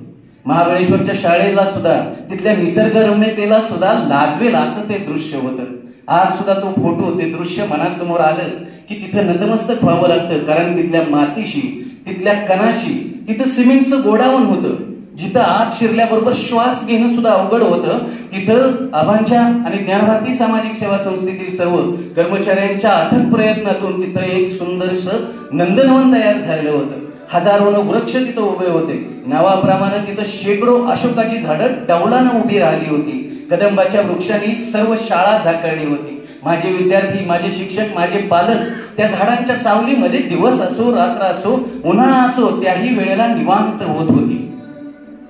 महाबळेश्वरच्या शाळेला सुद्धा तिथल्या निसर्गरम्यतेला सुद्धा लाजवेल असं ते दृश्य होतं. आज सुद्धा तो फोटो ते दृश्य मनासमोर आलं की तिथं नतमस्तक व्हावं लागतं. कारण तिथल्या मातीशी, तिथल्या कणाशी, तिथं सिमेंटचं गोडाऊन होतं. जिथं आत शिरल्याबरोबर श्वास घेणं सुद्धा अवघड होतं. तिथं आबांच्या आणि ज्ञानभारती सामाजिक सेवा संस्थेतील सर्व कर्मचाऱ्यांच्या अथक प्रयत्नातून तिथं एक सुंदरसं नंदनवन तयार झालेलं होतं. हजारोनं वृक्ष तिथं उभे होते. नावाप्रमाणे तिथं शेकडो अशोकाची झाडं डौलानं उभी राहिली होती. कदंबाच्या वृक्षांनी सर्व शाळा झाकळली होती. माझे विद्यार्थी, माझे शिक्षक, माझे पालक त्या झाडांच्या सावलीमध्ये दिवस असो, रात्र असो, उन्हाळा असो, त्याही वेळेला निवांत होत होती.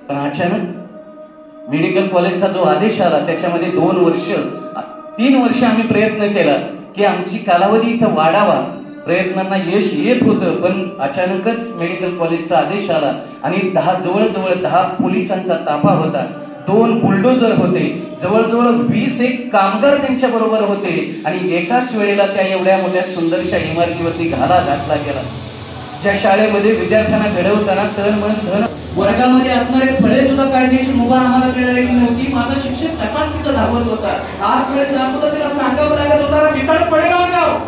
पण अचानक मेडिकल कॉलेजचा जो आदेश आला त्याच्यामध्ये 3 वर्ष आम्ही प्रयत्न केला की आमची कालावधी इथं वाढावा. प्रयत्नांना यश येत होतं, पण अचानकच मेडिकल कॉलेजचा आदेश आला आणि जवळजवळ 10 पोलिसांचा ताफा होता, 2 बुलडोजर होते, जवळजवळ 20 कामगार त्यांच्या बरोबर होते आणि एकाच वेळेला त्या एवढ्या मोठ्या सुंदरशा इमारतीवरती घाला घातला गेला. ज्या शाळेमध्ये विद्यार्थ्यांना घडवताना तन मन धन वर्गामध्ये असणारे फळे सुद्धा काढण्याची मुभा आम्हाला मिळालेली नव्हती. माझा शिक्षक तसाच तिथं धावत होता, आतमध्ये जात होता, त्याला सांगावं लागत होता बिथाड फळे गाव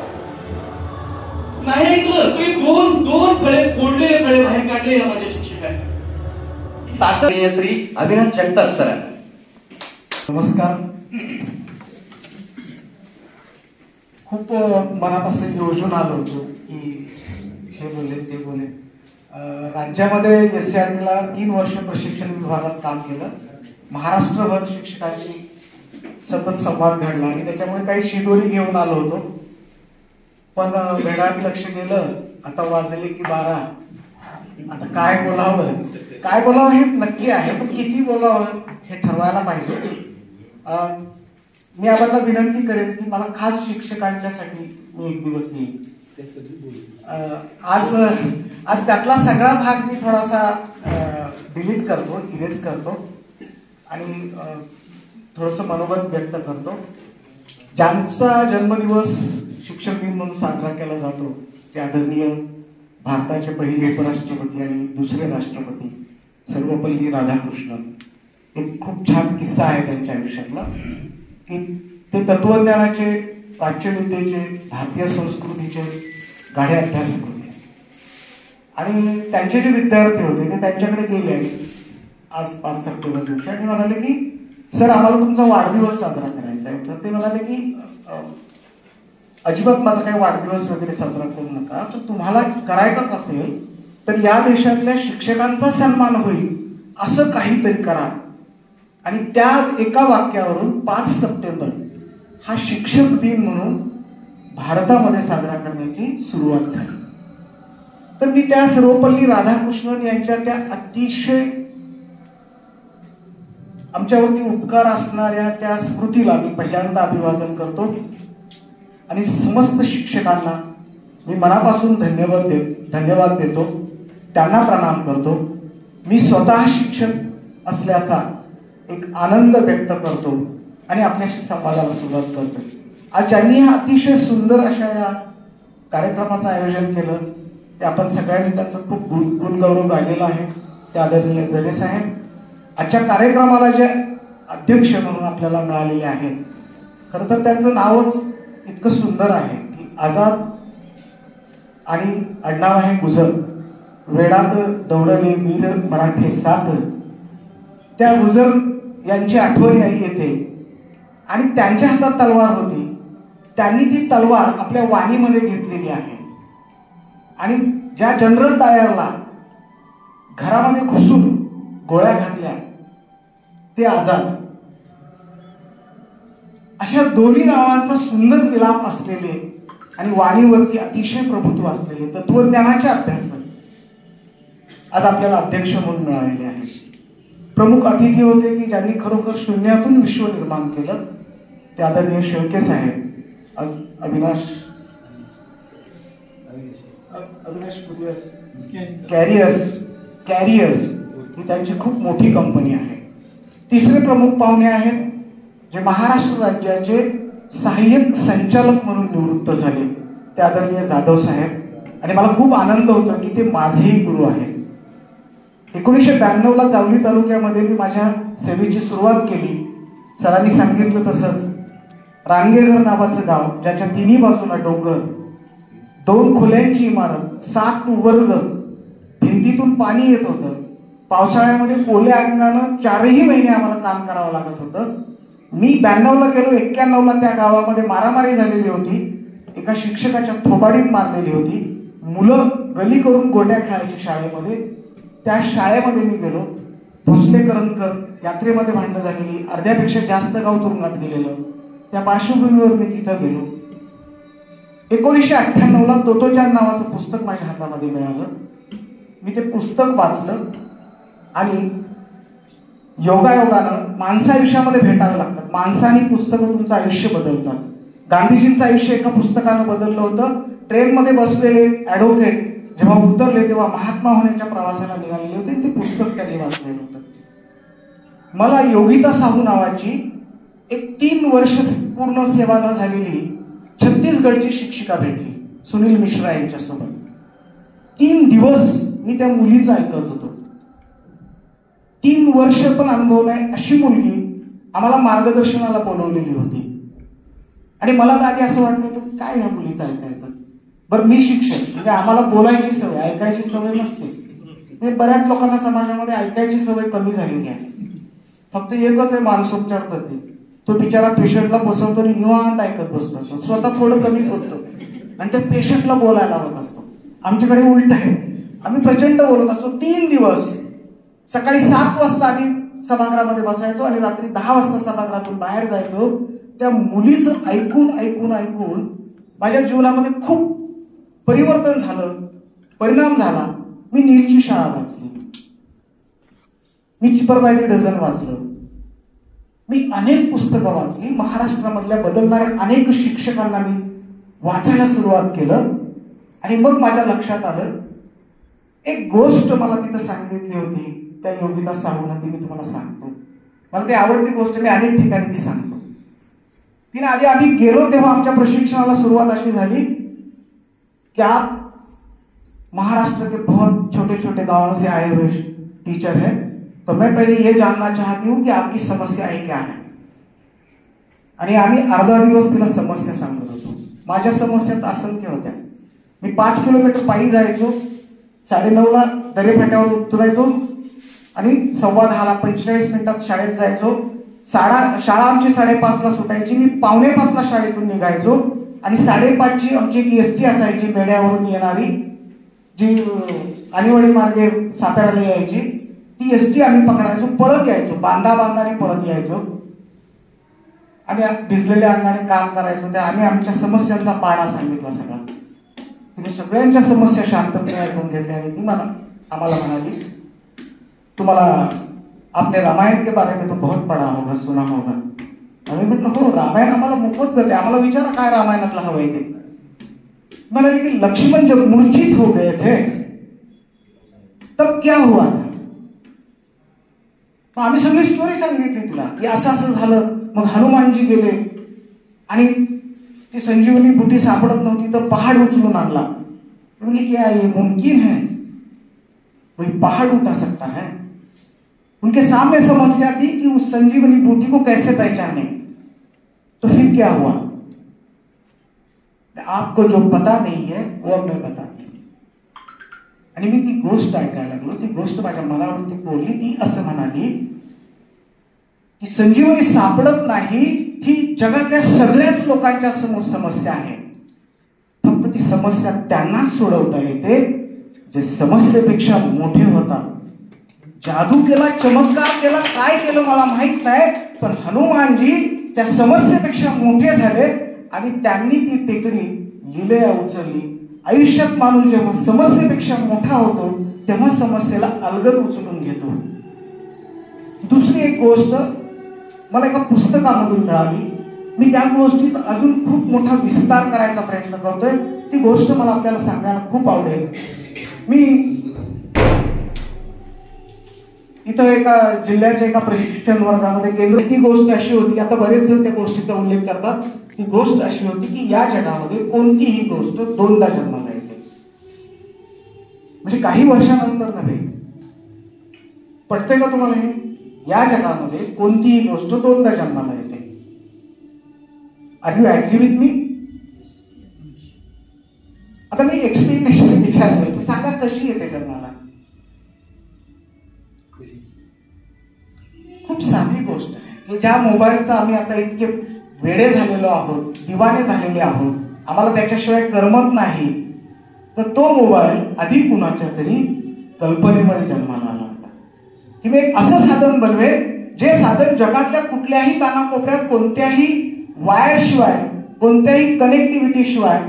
नाही ऐकलं तरी दोन फळे फोडलेले फळे बाहेर काढले या माझ्या शिक्षकाने. ताकद श्री अविनाश जगताप सर. नमस्कार. खूप मनात असं योजून आलो होतो की हे बोले ते बोले. राज्यामध्ये SCRT-ला 3 वर्ष प्रशिक्षण विभागात काम केलं. महाराष्ट्रभर शिक्षकांशी सतत संवाद घडला आणि त्याच्यामुळे काही शिदोरी घेऊन आलो होतो. पण वेळात लक्ष गेलं, आता वाजले की 12. आता काय बोलावं हे नक्की आहे, पण किती बोलावं हे ठरवायला पाहिजे. मी आम्हाला विनंती करेन की मला खास शिक्षकांच्यासाठी मी एक दिवस येईल. आज त्यातला सगळा भाग मी थोडासा डिलीट करतो, इरेज करतो आणि थोडंसं मनोगत व्यक्त करतो. ज्यांचा जन्मदिवस शिक्षक दिन म्हणून साजरा केला जातो ते आदरणीय भारताचे पहिले उपराष्ट्रपती आणि दुसरे राष्ट्रपती सर्वपल्ली राधाकृष्णन. एक खूप छान किस्सा आहे त्यांच्या आयुष्यातला की ते तत्वज्ञानाचे, प्राच्यविद्येचे, भारतीय संस्कृतीचे गाढे अभ्यासक होते आणि त्यांचे जे विद्यार्थी होते ते त्यांच्याकडे गेले आज 5 सप्टेंबर दिवशी आणि म्हणाले की सर आम्हाला तुमचा वाढदिवस साजरा करायचा आहे. तर ते म्हणाले की अजिबात माझा काही वाढदिवस वगैरे साजरा करू नका, तर तुम्हाला करायचाच असेल तर या देशातल्या शिक्षकांचा सन्मान होईल असं काहीतरी करा. आणि त्या एका वाक्यावरून 5 सप्टेंबर हा शिक्षक दिन म्हणून भारतामध्ये साजरा करण्याची सुरुवात झाली. तर मी त्या सर्वपल्ली राधाकृष्णन यांच्या त्या अतिशय आमच्यावरती उपकार असणाऱ्या त्या स्मृतीला मी पहिल्यांदा अभिवादन करतो आणि समस्त शिक्षकांना मी मनापासून धन्यवाद देतो, त्यांना प्रणाम करतो. मी स्वतः शिक्षक असल्याचा एक आनंद व्यक्त करतो आणि आपल्याशी संवादाला सुरुवात करतो. आज ज्यांनी हा अतिशय सुंदर अशा या कार्यक्रमाचं आयोजन केलं ते आपण सगळ्यांनी त्यांचं खूप गुणगौरव गायलेला आहे, ते आदरणीय जगे साहेब. आजच्या कार्यक्रमाला जे अध्यक्ष म्हणून आपल्याला मिळालेले आहेत, खरं तर त्यांचं नावच इतकं सुंदर आहे की आझाद आणि आडनाव आहे गुजर. वेडात दौडले वीर मराठे साथ. त्या गुजर यांची आठवण येते आणि त्यांच्या हातात तलवार होती. त्यांनी ती तलवार आपल्या वाणीमध्ये घेतलेली आहे आणि ज्या जनरल डायरला घरामध्ये घुसून गोळ्या घातल्या ते आझाद. अशा दोन्ही नावांचा सुंदर मिलाप असलेले आणि वाणीवरती अतिशय प्रभुत्व असलेले तत्वज्ञानाचे अभ्यासक आज आपल्याला अध्यक्ष म्हणून मिळालेले आहेत. प्रमुख अतिथी होते की ज्यांनी खरोखर शून्यातून विश्व निर्माण केलं, ते आदरणीय शेळके साहेब. आज अविनाश कॅरियर्स ही त्यांची खूप मोठी कंपनी आहे. तिसरे प्रमुख पाहुणे आहेत जे महाराष्ट्र राज्याचे सहाय्यक संचालक म्हणून निवृत्त झाले, ते आदरणीय जाधव साहेब. आणि मला खूप आनंद होतो की ते माझेही गुरु आहेत. 1992ला जावली तालुक्यामध्ये मी माझ्या सेवेची सुरुवात केली. सरांनी सांगितलं तसंच रांगेघर नावाचं गाव, ज्याच्या तिन्ही बाजूला डोंगर, 2 खोल्यांची इमारत, 7 वर्ग, भिंतीतून पाणी येत होतं. पावसाळ्यामध्ये ओल्या अंगानं 4ही महिने आम्हाला काम करावं लागत होतं. मी 92ला गेलो, 91ला त्या गावामध्ये मारामारी झालेली होती, एका शिक्षकाच्या थोबाडीत मारलेली होती. मुलं गली करून गोट्या खेळायची शाळेमध्ये. त्या शाळेमध्ये मी गेलो. भोसले करंजकर यात्रेमध्ये भांडणं झालेली, अर्ध्यापेक्षा जास्त गाव तुरुंगात गेलेलं, त्या पार्श्वभूमीवर मी तिथं गेलो. 1998ला तोतोचान नावाचं पुस्तक माझ्या हातामध्ये मिळालं. मी ते पुस्तक वाचलं आणि योगायोगानं माणसायुष्यामध्ये भेटावे लागतात. माणसाने पुस्तकं तुमचं आयुष्य बदलतात. गांधीजींचं आयुष्य एका पुस्तकानं बदललं होतं. ट्रेनमध्ये बसलेले ॲडव्होकेट जेव्हा उतरले तेव्हा महात्मा होण्याच्या प्रवासाला निघालेले होते. ते पुस्तक त्यांनी वाचलेलं होतं. मला योगिता साहू नावाची एक 3 वर्ष पूर्ण सेवा न झालेली छत्तीसगडची शिक्षिका भेटली सुनील मिश्रा यांच्यासोबत. 3 दिवस मी त्या मुलीचं ऐकत होतो. 3 वर्ष पण अनुभव नाही अशी मुलगी आम्हाला मार्गदर्शनाला बोलवलेली होती. आणि मला तर आधी असं वाटलं होतं काय ह्या मुलीचं ऐकायचं. बरं मी शिक्षक म्हणजे आम्हाला बोलायची सवय ऐकायची सवय नसते. म्हणजे बऱ्याच लोकांना समाजामध्ये ऐकायची सवय कमी झालेली आहे. फक्त एकच आहे मानसोपचार पद्धती. तो बिचारा पेशंटला बसवतो आणि निवांत ऐकत बसतो असतो. स्वतः थोडं कमी बोलतो आणि त्या पेशंटला बोलायला लावत असतो. आमच्याकडे उलट आहे. आम्ही प्रचंड बोलत असतो. 3 दिवस सकाळी 7 वाजता आम्ही सभागृहामध्ये बसायचो आणि रात्री 10 वाजता सभागृहातून बाहेर जायचो. त्या मुलीचं ऐकून ऐकून ऐकून माझ्या जीवनामध्ये खूप परिवर्तन झालं, परिणाम झाला. मी नीलची शाळा वाचली, मी चिपरबाई डझन वाचलं, मी अनेक पुस्तकं वाचली. महाराष्ट्रामधल्या बदलणाऱ्या अनेक शिक्षकांना मी वाचायला सुरुवात केलं. आणि मग माझ्या लक्षात आलं एक गोष्ट मला तिथं सांगितली होती त्या योगिता साहूनं. ती मी तुम्हाला सांगतो. मला ती आवडती गोष्ट. मी अनेक ठिकाणी ती सांगतो. तिने आधी आम्ही गेलो तेव्हा आमच्या प्रशिक्षणाला सुरुवात अशी झाली कि आप महाराष्ट्र के बहुत छोटे छोटे गांवों से आए हुए टीचर हैं, तो मैं पहले ये जानना चाहती हूँ कि आपकी समस्याएं क्या है. आणि आम्ही अर्धा दिवस तिला समस्या सांगत होतो. माझ्या समस्या असंख्य होत्या. मी 5 किलोमीटर पायी जायचो, 9:30ला दरेफाट्यावर उतरायचो आणि 10:15ला 45 मिनिटात शाळेत जायचो. शाळा आमची 5:30ला सुटायची. मी 4:45ला शाळेतून निघायचो आणि 5:30ची आमची एक एसटी असायची मेढ्यावरून येणारी जी आणीवडी मार्गे साताऱ्याला यायची. ती एसटी आम्ही पकडायचो, पळत यायचो, बांधाने पळत यायचो. आम्ही भिजलेल्या अंगाने काम करायचो. त्या आम्ही आमच्या समस्यांचा पाडा सांगितला सगळा. तिने सगळ्यांच्या समस्या शांतपणे ऐकून घेतल्या आणि ती आम्हाला म्हणाली तुम्हाला आपने रामायण के बारे में तो बहुत पढ़ा होगा, सुना होगा. आम्ही म्हटलं हो रामायण आम्हाला मोफत देते, आम्हाला विचारा काय रामायणातलं हवंय ते. म्हणाले की लक्ष्मण जब मूर्छित हो गए थे तब क्या हुआ था. आम्ही सगळी स्टोरी सांगितली तिला की असं झालं. मग हनुमानजी गेले आणि ती संजीवनी बुटी सापडत नव्हती तर पहाड उचलून आणला. बोली क्या ये मुमकिन है, कोई पहाड़ उठा सकता है. उनके सामने समस्या थी कि उस संजीवनी बूटी को कैसे पहचाने. तो फिर क्या हुआ, आपको जो पता नहीं है वो अब मैं बताती हूँ. आणि मी ती गोष्ट ऐकायला लागलो. ती गोष्ट माझ्या मनावरती बोलली. ती असं म्हणाली की संजीवनी सापडत नाही ही जगातल्या सगळ्याच लोकांच्या समोर समस्या आहे. फक्त ती समस्या त्यांनाच सोडवता येते जे समस्येपेक्षा मोठे होतात. जादू केला, चमत्कार केला, काय केलं मला माहित नाही, पण हनुमानजी त्या समस्येपेक्षा मोठे झाले आणि त्यांनी ती टेकडी लिलया उचलली. आयुष्यात माणूस जेव्हा समस्येपेक्षा मोठा होतो तेव्हा समस्येला अलगद उचलून घेतो. दुसरी एक गोष्ट मला एका पुस्तकामधून मिळाली. मी त्या गोष्टीचा अजून खूप मोठा विस्तार करायचा प्रयत्न करतोय. ती गोष्ट मला आपल्याला सांगायला खूप आवडेल. मी इथं एका जिल्ह्याच्या एका प्रशिक्षण वर्गामध्ये गेलो. ती गोष्ट अशी होती, आता बरेच जण त्या गोष्टीचा उल्लेख करतात. ती गोष्ट अशी होती की या जगामध्ये कोणतीही गोष्ट 2दा जन्माला येते. म्हणजे काही वर्षानंतर नव्हे. पटतंय का तुम्हाला हे? या जगामध्ये कोणतीही गोष्ट 2दा जन्माला येते. Are you agree with me? आता मी एक्सप्लेनेशन विचारलं, सांगा कशी येते जन्माला. खूप साधी गोष्ट आहे की ज्या मोबाईलचा आम्ही आता इतके वेडे झालेलो आहोत, दिवाने झालेले आहोत, आम्हाला त्याच्याशिवाय करमत नाही, तर तो मोबाईल आधी कुणाच्या तरी कल्पनेमध्ये जन्माला आला होता की मी एक असं साधन बनवेल जे साधन जगातल्या कुठल्याही कानाकोपऱ्यात कोणत्याही वायर शिवाय, कोणत्याही कनेक्टिव्हिटी शिवाय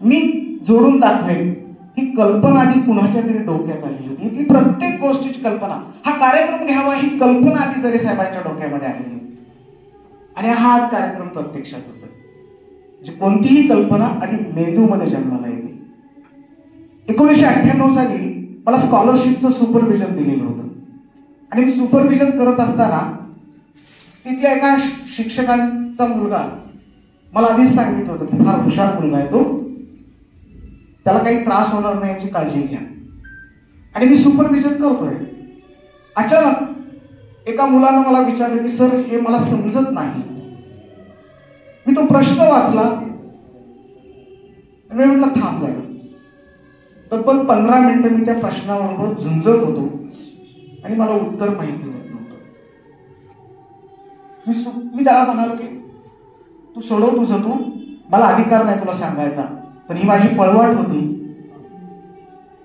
मी जोडून दाखवेल. ही कल्पना आधी कुणाच्या तरी डोक्यात आली होती. ती प्रत्येक गोष्टीची कल्पना, हा कार्यक्रम घ्यावा ही कल्पना आधी जरी साहेबांच्या डोक्यामध्ये आली आणि हा आज कार्यक्रम प्रत्यक्षात होतो. कोणतीही कल्पना आणि मेंदूमध्ये जन्माला येते. 1998 साली मला स्कॉलरशिपचं सुपरविजन दिलेलं होतं आणि मी सुपरविजन करत असताना तिथल्या एका शिक्षकांचा मुलगा मला आधीच सांगितलं होतं की फार हुशार मुलगा आहे तो, त्याला काही त्रास होणार नाही याची काळजी घ्या. आणि मी सुपरविजन करतोय. अचानक एका मुलानं मला विचारलं की सर हे मला समजत नाही. मी तो प्रश्न वाचला आणि मी म्हटलं थांब जरा. तब्बल 15 मिनिटं मी त्या प्रश्नाबरोबर झुंजत होतो आणि मला उत्तर माहिती होत नव्हतं. मी त्याला म्हणालो की तू सोडव तुझं तू, मला अधिकार नाही तुला सांगायचा. पण ही माझी पळवाट होती.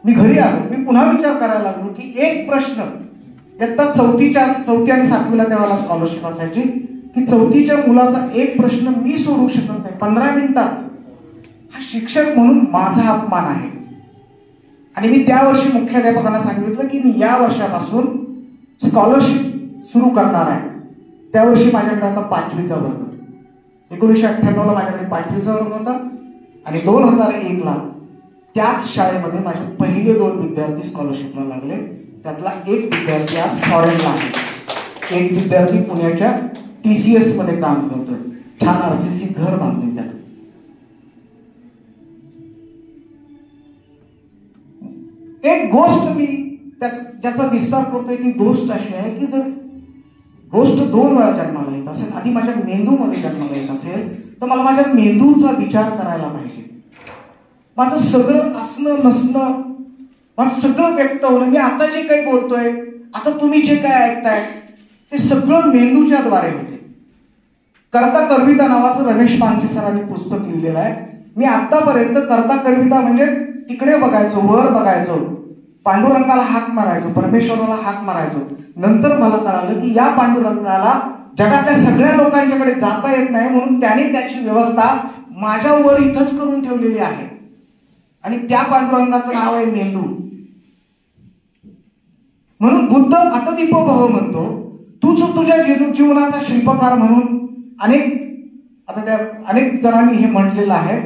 मी घरी आलो, मी पुन्हा विचार करायला लागलो की एक प्रश्न इयत्ता चौथी आणि 7वीला त्यावेळेला स्कॉलरशिप असायची की 4थीच्या मुलाचा एक प्रश्न मी सोडवू शकत नाही 15 मिनिटात. हा शिक्षक म्हणून माझा अपमान आहे. आणि मी त्या वर्षी मुख्याध्यापकांना सांगितलं की मी या वर्षापासून स्कॉलरशिप सुरू करणार आहे. त्या वर्षी माझ्याकडे आता 5वीचा वर्ग. 1998ला माझ्याकडे 5वीचा वर्ग होता आणि 2001ला त्याच शाळेमध्ये माझे पहिले 2 विद्यार्थी स्कॉलरशिपला लागले. त्यातला एक विद्यार्थी आज फॉरेनला आहे. एक विद्यार्थी पुण्याच्या TCS मध्ये काम करतोय. छान RCC घर बांधले त्यात. एक गोष्ट मी ज्याचा विस्तार करतोय ती गोष्ट अशी आहे की जर गोष्ट 2 वेळा जन्माला येत असेल, आधी माझ्या मेंदूमध्ये जन्माला येत असेल तर मला माझ्या मेंदूचा विचार करायला पाहिजे. माझं सगळं असणं नसणं, माझं सगळं व्यक्त होणं, मी आता जे काही बोलतोय, आता तुम्ही जे काय ऐकताय ते सगळं मेंदूच्या द्वारे होते. कर्ता करविता नावाचं रमेश पानसे सरांनी पुस्तक लिहिलेलं आहे. मी आतापर्यंत कर्ता करविता म्हणजे तिकडे बघायचो, वर बघायचो, पांडुरंगाला हाक मारायचो, परमेश्वराला हाक मारायचो. नंतर मला कळालं की या पांडुरंगाला जगातल्या सगळ्या लोकांच्याकडे जाता येत नाही म्हणून त्याने त्याची व्यवस्था माझ्यावर इथंच करून ठेवलेली आहे. आणि त्या पांडुरंगाचं नाव आहे मेंदू. म्हणून बुद्ध अतदीपो भव म्हणतो, तूच तुझ्या जीवनाचा शिल्पकार म्हणून अनेक जणांनी हे म्हटलेलं आहे.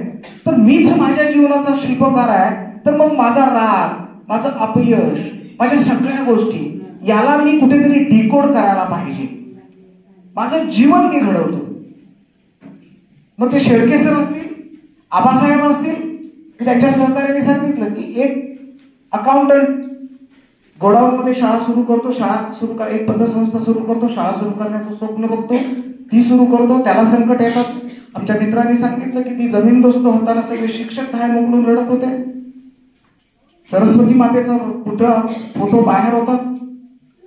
तर मीच माझ्या जीवनाचा शिल्पकार आहे. तर मग माझा राग, माझं अपयश, माझ्या सगळ्या गोष्टी याला मी कुठेतरी डिकोड करायला पाहिजे. माझं जीवन मी घडवतो. मग ते शेळके सर असतील, आबासाहेब असतील, त्यांच्या सहकार्याने सांगितलं की एक अकाउंटंट गोडाऊनमध्ये शाळा सुरू करतो, एक पतसंस्था सुरू करतो, शाळा सुरू करण्याचं स्वप्न बघतो, ती सुरू करतो, त्याला संकट येतात. आमच्या मित्रांनी सांगितलं की ती जमीनदोस्त होताना सगळे शिक्षक बाहेर मोकळून रडत होते. सरस्वती मातेचा पुतळा फोटो बाहेर होता.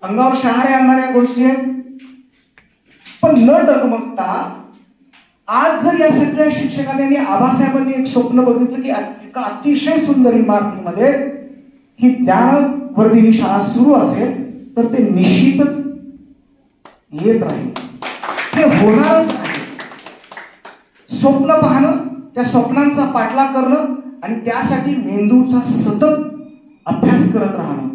अंगावर शहारे आणणाऱ्या गोष्टी आहेत. पण न डगमगता आज जर या सगळ्या शिक्षकांनी आणि आबासाहेबांनी एक स्वप्न बघितलं की एका अतिशय सुंदर इमारतीमध्ये ही ज्ञानवर्धी ही शाळा सुरू असेल तर ते निश्चितच येत राहील. ते होणारच आहे. स्वप्न पाहणं, त्या स्वप्नांचा पाठलाग करणं आणि त्यासाठी मेंदूचा सतत अभ्यास करत राहणं,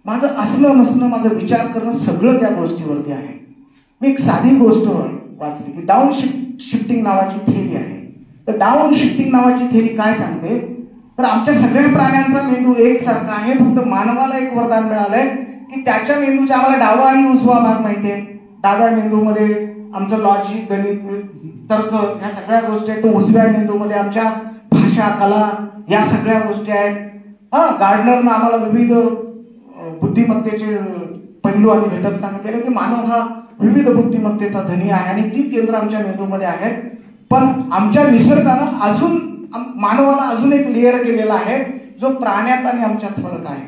माझं असणं नसणं, माझं विचार करणं सगळं त्या गोष्टीवरती आहे. मी एक साधी गोष्ट वाचली की डाऊन शिफ्टिंग नावाची थेरी आहे. तर डाऊन शिफ्टिंग नावाची थेरी काय सांगते तर आमच्या सगळ्या प्राण्यांचा मेंदू एकसारखा आहे. फक्त मानवाला एक वरदान मिळालंय की त्याच्या मेंदूचा आम्हाला डावा आणि उजवा भाग माहिती आहे. डाव्या मेंदूमध्ये आमचं लॉजिक, गणित, तर्क या सगळ्या गोष्टी आहेत. तो उजव्या मेंदूमध्ये आमच्या भाषा, कला या सगळ्या गोष्टी आहेत. गार्डनरनं आम्हाला विविध बुद्धिमत्तेचे पैलू आणि घटक सांगितले की मानव हा विविध बुद्धिमत्तेचा धनी आहे आणि ती केंद्र आमच्या मेंदूमध्ये आहेत. पण आमच्या निसर्गानं अजून मानवाला अजून एक लेअर केलेला आहे जो प्राण्यात आणि आमच्यात फरक आहे.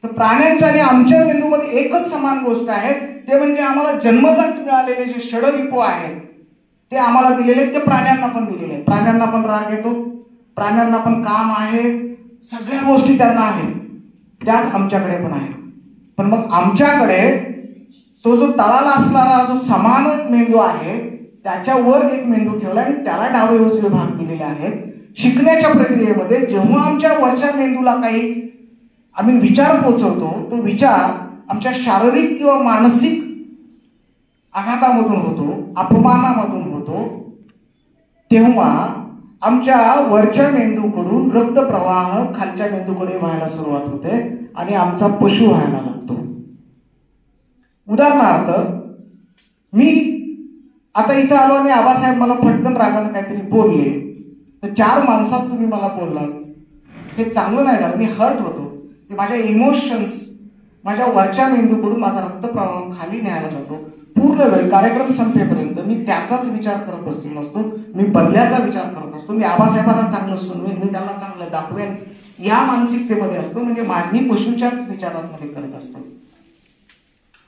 तर प्राण्यांच्या आणि आमच्या मेंदूमध्ये एकच समान गोष्ट आहे, ते म्हणजे आम्हाला जन्मजात मिळालेले जे षडरिपू आहेत ते आम्हाला दिलेले आहेत, ते प्राण्यांना पण दिलेले आहेत. प्राण्यांना पण राग येतो, प्राण्यांना पण काम आहे, सगळ्या गोष्टी त्यांना आहेत, त्याच आमच्याकडे पण आहेत. पण मग आमच्याकडे तो जो तळाला असणारा जो समान मेंदू आहे त्याच्यावर एक मेंदू ठेवला आणि त्याला डावे उजवे भाग दिलेले आहेत. शिकण्याच्या प्रक्रियेमध्ये जेव्हा आमच्या वरच्या मेंदूला काही आम्ही विचार पोचवतो, तो विचार आमच्या शारीरिक किंवा मानसिक आघातामधून होतो, अपमानामधून होतो, तेव्हा आमच्या वरच्या मेंदूकडून रक्तप्रवाह खालच्या मेंदूकडे व्हायला सुरुवात होते आणि आमचा पशु व्हायला लागतो. उदाहरणार्थ, मी आता इथं आलो आणि आबासाहेब मला फटकन रागानं काहीतरी बोलले, तर 4 माणसात तुम्ही मला बोललात, हे चांगलं नाही झालं. मी हर्ट होतो. की माझ्या इमोशन्स, माझ्या वरच्या मेंदूकडून माझा रक्तप्रवाह खाली न्यायला जातो. पूर्ण वेळ कार्यक्रम संपेपर्यंत मी त्याचाच विचार करत बसलेलो असतो. मी बदल्याचा विचार करत असतो. मी आबासाहेबांना चांगलं सुनवेन, मी त्यांना चांगलं दाखवेन, या मानसिकतेमध्ये असतो. म्हणजे मी पशूच्याच विचारांमध्ये करत असतो.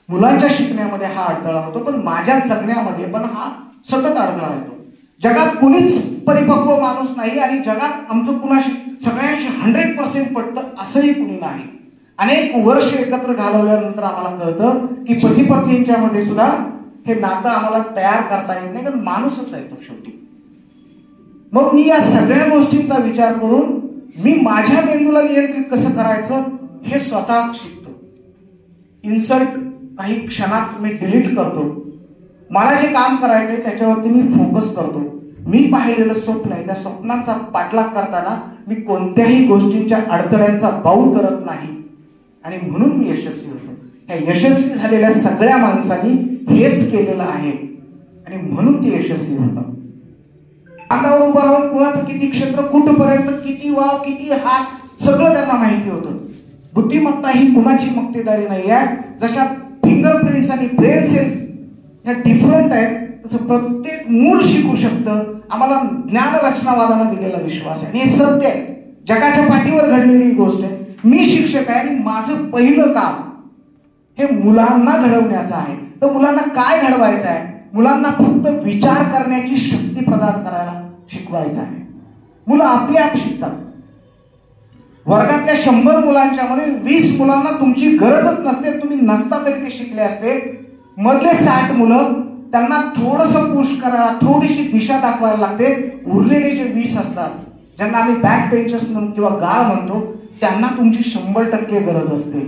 मुलांच्या शिकण्यामध्ये हा अडथळा होतो, पण माझ्या जगण्यामध्ये पण हा सतत अडथळा येतो. जगात कुणीच परिपक्व माणूस नाही आणि जगात आमचं कुणाशी सगळ्यांशी 100% पटतं असंही कुणी नाही. अनेक वर्ष एकत्र घालवल्यानंतर आम्हाला कळतं की पती पत्नींच्या मध्ये सुद्धा हे नातं आम्हाला तयार करता येत नाही, कारण माणूसच आहे तो शेवटी. मग मी या सगळ्या गोष्टींचा विचार करून मी माझ्या मेंदूला नियंत्रित कसं करायचं हे स्वतः शिकतो. इन्सर्ट काही क्षणात मी डिलीट करतो. मला जे काम करायचंय त्याच्यावरती मी फोकस करतो. मी पाहिलेलं स्वप्न आहे, त्या स्वप्नाचा पाठलाग करताना मी कोणत्याही गोष्टींच्या अडथळ्यांचा बाऊ करत नाही आणि म्हणून मी यशस्वी होतो. ह्या यशस्वी झालेल्या सगळ्या माणसांनी हेच केलेलं आहे आणि म्हणून ते यशस्वी होतात. अंगावर उभं राहून कुणाचं किती क्षेत्र, कुठपर्यंत, किती वाव, किती हात, सगळं त्यांना माहिती होतं. बुद्धिमत्ता ही कुणाची मक्तेदारी नाही आहे. जशा फिंगरप्रिंट्स आणि ब्रेन सेल्स या डिफरंट आहेत, तसं प्रत्येक मूल शिकू शकतं. आम्हाला ज्ञान रचनावादानं दिलेला विश्वास आहे आणि हे सत्य आहे. जगाच्या पाठीवर घडलेली गोष्ट आहे. मी शिक्षक आहे आणि माझं पहिलं काम हे मुलांना घडवण्याचं आहे. तर मुलांना काय घडवायचं आहे? मुलांना फक्त विचार करण्याची शक्ती प्रदान करायला शिकवायचं आहे. मुलं आपले आप शिकतात. वर्गातल्या 100 मुलांच्या मध्ये 20 मुलांना तुमची गरजच नसते, तुम्ही नसता तरी ते शिकले असते. मधले 60 मुलं त्यांना थोडंसं पुश करायला, थोडीशी दिशा दाखवायला लागते. उरलेले जे 20 असतात, ज्यांना आम्ही बॅक बेंचर्स म्हणून किंवा गाळ म्हणतो, त्यांना तुमची 100% गरज असते.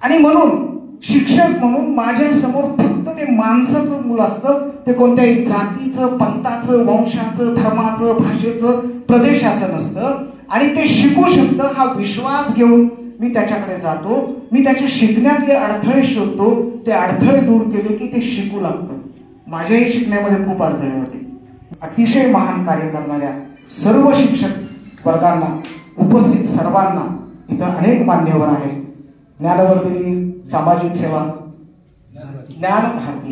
आणि म्हणून शिक्षक म्हणून माझ्या समोर फक्त ते माणसाचं मूल असतं. ते कोणत्याही जातीचं, पंथाचं, वंशाचं, धर्माचं, भाषेचं, प्रदेशाचं नसतं. आणि ते शिकू शकतं हा विश्वास घेऊन मी त्याच्याकडे जातो. मी त्याच्या शिकण्यातले अडथळे शोधतो. ते अडथळे दूर केले की ते शिकू लागतं. माझ्याही शिकण्यामध्ये खूप अडथळे होते. अतिशय महान कार्य करणाऱ्या सर्व शिक्षक वर्गांना, उपस्थित सर्वांना, इथं अनेक मान्यवर आहेत. ज्ञानवर्धिनी सामाजिक सेवा, ज्ञानभारती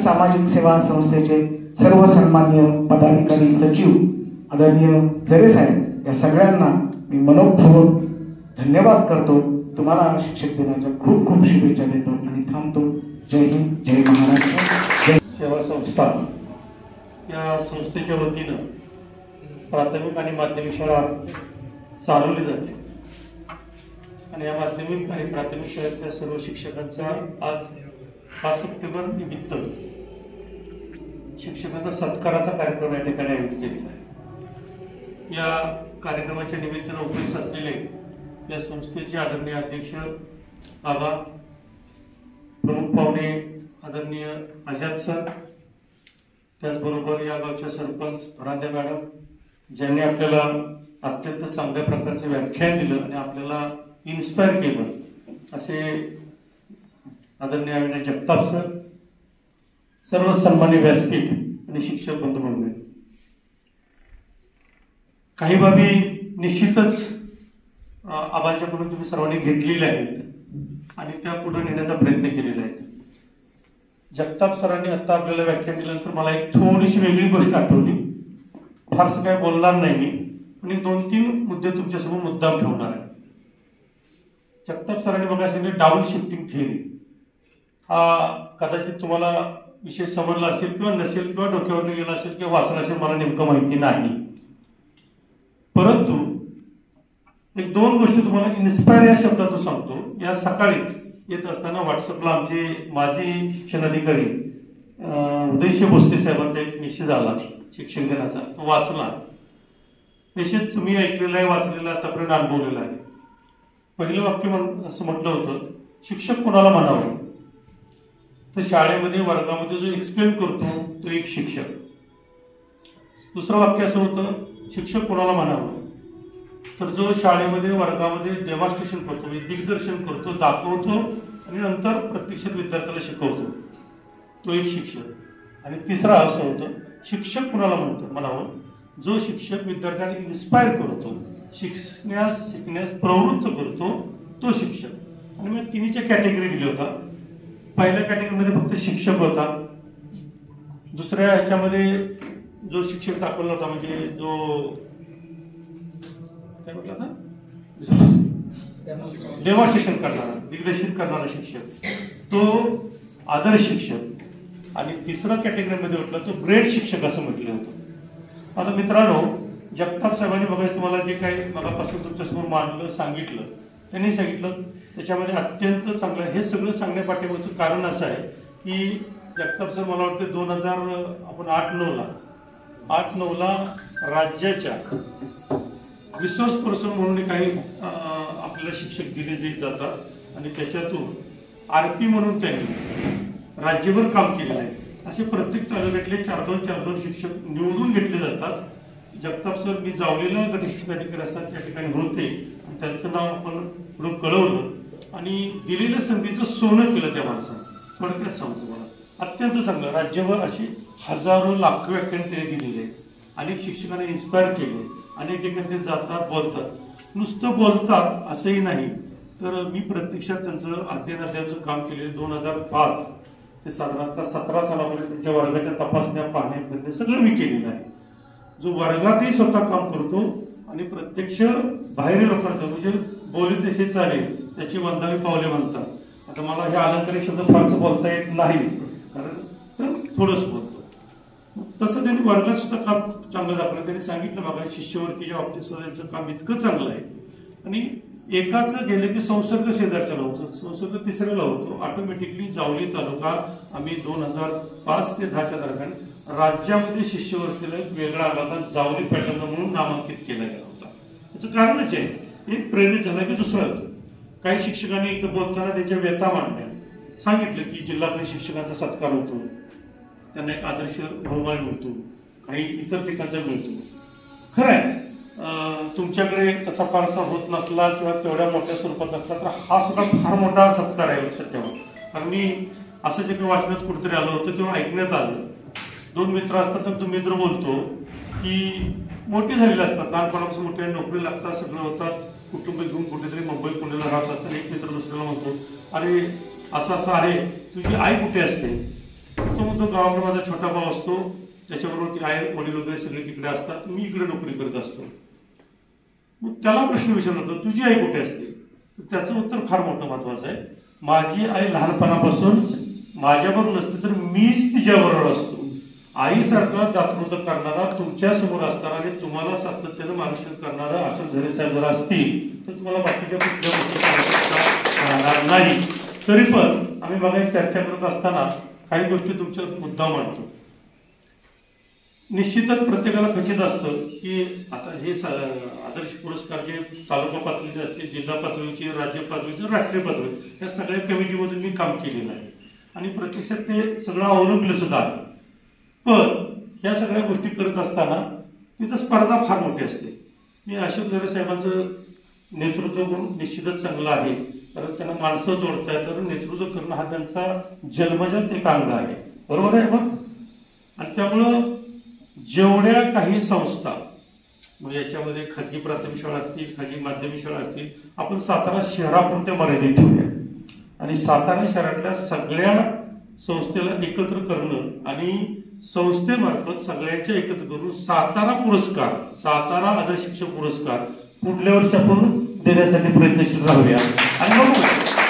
सामाजिक सेवा संस्थेचे सर्व सन्मान्य पदाधिकारी, सचिव, आदरणीय जरे साहेब, या सगळ्यांना मी मनोपूर्वक धन्यवाद करतो. तुम्हाला शिक्षक दिनाच्या खूप खूप शुभेच्छा देतो आणि थांबतो. जय हिंद, जय महाराष्ट्र. जय सेवा संस्था या संस्थेच्या वतीनं प्राथमिक आणि माध्यमिक शाळा चालवली जाते आणि या माध्यमिक आणि प्राथमिक शाळेतल्या सर्व शिक्षकांचा आज 5 सप्टेंबर निमित्त शिक्षकांचा सत्काराचा कार्यक्रम या ठिकाणी आयोजित केलेला आहे. या कार्यक्रमाच्या निमित्तानं उपस्थित असलेले या संस्थेचे आदरणीय अध्यक्ष बाबा, प्रमुख पाहुणे आदरणीय आझाद सर, त्याचबरोबर या गावच्या सरपंच फरांदे मॅडम, ज्यांनी आपल्याला अत्यंत चांगल्या प्रकारचे व्याख्यान दिलं आणि आपल्याला इन्स्पायर केलं, असे आदरणीय अविनाश जगताप सर, सर्व सन्मान्य व्यासपीठ आणि शिक्षक बंधू म्हणून काही बाबी निश्चितच आबांच्याकडून तुम्ही सर्वांनी घेतलेल्या आहेत आणि त्या पुढे नेण्याचा प्रयत्न केलेला आहे. जगताप सरांनी आता आपल्याला व्याख्यान दिल्यानंतर मला एक थोडीशी वेगळी गोष्ट आठवली. फारसं काय बोलणार नाही मी, पण 2-3 मुद्दे तुमच्यासमोर मुद्दाम ठेवणार आहे. जगताप सरांनी बघा सांगितलं डाऊन शिफ्टिंग थिअरी. हा कदाचित तुम्हाला विषय समजला असेल किंवा नसेल किंवा डोक्यावर गेला असेल किंवा वाचला असेल, मला नेमकं माहिती नाही. परंतु 1-2 गोष्टी तुम्हाला इन्स्पायर या शब्दातून सांगतो. या सकाळीच येत असताना व्हॉट्सअपला आमचे माजी शिक्षणाधिकारी उदयशी भोसले साहेबांचा एक मेसेज आला शिक्षक दिनाचा, तो वाचला. मेसेज तुम्ही ऐकलेला आहे, वाचलेला, आतापर्यंत अनुभवलेला आहे. पहिलं वाक्य असं म्हटलं होतं, शिक्षक कोणाला म्हणावं तर शाळेमध्ये वर्गामध्ये जो एक्सप्लेन करतो तो एक शिक्षक. दुसरं वाक्य असं होतं, शिक्षक कोणाला म्हणावं, तर जो शाळेमध्ये वर्गामध्ये डेमॉन्स्ट्रेशन करतो, म्हणजे दिग्दर्शन करतो, दाखवतो आणि नंतर प्रत्यक्षात विद्यार्थ्याला शिकवतो, तो एक शिक्षक. आणि तिसरा असं होतं, शिक्षक कुणाला म्हणावं, जो शिक्षक विद्यार्थ्यांना इन्स्पायर करतो, शिकण्यास प्रवृत्त करतो, तो शिक्षक. आणि मी तिन्हीच्या कॅटेगरी दिल्या होता. पहिल्या कॅटेगरीमध्ये फक्त शिक्षक होता. दुसऱ्या ह्याच्यामध्ये जो शिक्षक दाखवला होता, म्हणजे जो काय म्हटलं ना, डेमॉन्स्ट्रेशन करणारा, दिग्दर्शित करणारा शिक्षक, तो आदर्श शिक्षक. आणि तिसरा कॅटेगरीमध्ये म्हटलं तो ग्रेट शिक्षक असं म्हटलं होतं. आता मित्रांनो, जगताप साहेबांनी बघायचं तुम्हाला जे काही मगापासून तुमच्यासमोर मांडलं, सांगितलं, त्यांनी सांगितलं त्याच्यामध्ये अत्यंत चांगलं. हे सगळं सांगण्यापाठीमागचं कारण असं आहे की जगताप सर मला वाटतं 2008-9ला राज्याच्या रिसोर्स पर्सन म्हणून काही आपल्याला शिक्षक दिले जातात आणि त्याच्यातून RP म्हणून त्यांनी राज्यभर काम केलेलं आहे. असे प्रत्येक तालुक्यातले 4-2 शिक्षक निवडून घेतले जातात. जगताप सर मी जावलेला गट शिक्षक अधिकारी असतात त्या ठिकाणी होते, त्यांचं नाव आपण पुढं कळवलं आणि दिलेल्या संधीचं सोनं केलं त्या माणसानं. थोडक्यात सांगतो मला, अत्यंत चांगलं. राज्यभर अशी हजारो लाखो व्याख्यान त्याने दिलेले आहेत. अनेक शिक्षकांना इन्स्पायर केले, अनेक ठिकाणी ते जातात, बोलतात. नुसतं बोलतात असंही नाही, तर मी प्रत्यक्षात त्यांचं अध्ययनाचं काम केले. 2005 ते साधारणतः 17 सालापर्यंत त्यांच्या वर्गाच्या तपासण्या, पाहण्या सगळं मी केलेलं आहे. जो वर्गातही स्वतः काम करतो आणि प्रत्यक्ष बाहेरील लोकांचं, म्हणजे बोले तसे चालेल त्याची वंदावी पावले म्हणतात. आता मला हे अलंकारिक शब्द फारसं बोलता येत नाही, कारण तर थोडंच बोलतो. तसं त्यांनी वर्गात सुद्धा काम चांगलं दाखवलं. त्यांनी सांगितलं बघा, शिष्यवृत्तीच्या बाबतीत सुद्धा त्यांचं काम इतकं चांगलं आहे. आणि एकाचं गेलं की संसर्ग शेजारच्याला होतो, संसर्ग तिसऱ्याला होतो. ऑटोमॅटिकली जावली तालुका आम्ही 2005 ते 10च्या दरम्यान राज्यामध्ये शिष्यवृत्तीला एक वेगळा आला, जावली पॅटर्न म्हणून नामांकित केला गेला होता. त्याचं कारणच आहे, एक प्रेरित झाला की दुसरा होतो. काही शिक्षकांनी इथं बोलताना त्यांच्या व्यथा मांडल्या, सांगितलं की जिल्हा परिषद शिक्षकांचा सत्कार होतो, त्यांना एक आदर्श बहुमान मिळतो, काही इतर ठिकाणचा मिळतो. खरं आहे, तुमच्याकडे तसा फारसा होत नसला किंवा तेवढ्या मोठ्या स्वरूपात नसला तर हा सुद्धा फार मोठा सत्कार आहे लक्षात ठेवा. कारण मी असं जे काही वाचनात कुठेतरी आलं होतं किंवा ऐकण्यात आलं, 2 मित्र असतात तर तो मित्र बोलतो की मोठे झालेले असतात, लहानपणापासून मोठे नोकरी लागतात, सगळं होतात, कुटुंब घेऊन कुठेतरी मुंबई पुण्याला राहत असतात. एक मित्र दुसऱ्याला म्हणतो, अरे असं असं आहे, तुझी आई कुठे असते? तो म्हणतो, गावाकडे माझा छोटा भाऊ असतो, त्याच्याबरोबर ती आई वडील वगैरे सगळे तिकडे असतात, मी इकडे नोकरी करत असतो. मग त्याला प्रश्न विचारला होता, तुझी आई कुठे असते? तर त्याचं उत्तर फार मोठं महत्वाचं आहे. माझी आई लहानपणापासून माझ्याबरोबर नसते तर मीच तिच्याबरोबर असतो. आईसारखा दातृत्व करणारा तुमच्या समोर असताना आणि तुम्हाला सातत्यानं मार्गदर्शन करणारा अशोक झरे साहेब जर असतील तर तुम्हाला बाकीच्या कुठल्या गोष्टी राहणार नाही. तरी पण आम्ही बघा एक चर्चा करत असताना काही गोष्टी तुमच्या मुद्दा मांडतो. निश्चितच प्रत्येकाला खचित असतं की आता हे आदर्श पुरस्कार जे तालुका पातळीचे असते, जिल्हा पातळीचे, राज्य पातळीचे, राष्ट्रीय पातळी, या सगळ्या कमिटीमधून मी काम केलेलं आहे आणि प्रत्यक्षात ते सगळं अवलंबलं सुद्धा आहे. पण ह्या सगळ्या गोष्टी करत असताना तिथं स्पर्धा फार मोठी असते. मी अशोक झरे साहेबांचं नेतृत्व निश्चितच चांगलं आहे, कारण त्यांना माणसं जोडता येतात, नेतृत्व करणं हा त्यांचा जन्मजात एक अंग आहे, बरोबर आहे मग. आणि त्यामुळं जेवढ्या काही संस्था, म्हणजे याच्यामध्ये खाजगी प्राथमिक शाळा असतील, खाजगी माध्यमिक शाळा असतील, आपण सातारा शहरापुरते मर्यादित ठेवूया आणि सातारा शहरातल्या सगळ्या संस्थेला एकत्र करणं आणि संस्थेमार्फत सगळ्यांच्या एकत्र करून सातारा पुरस्कार, सातारा आदर्श शिक्षक पुरस्कार पुढल्या वर्षी आपण देण्यासाठी प्रयत्नशील राहूया. आणि मग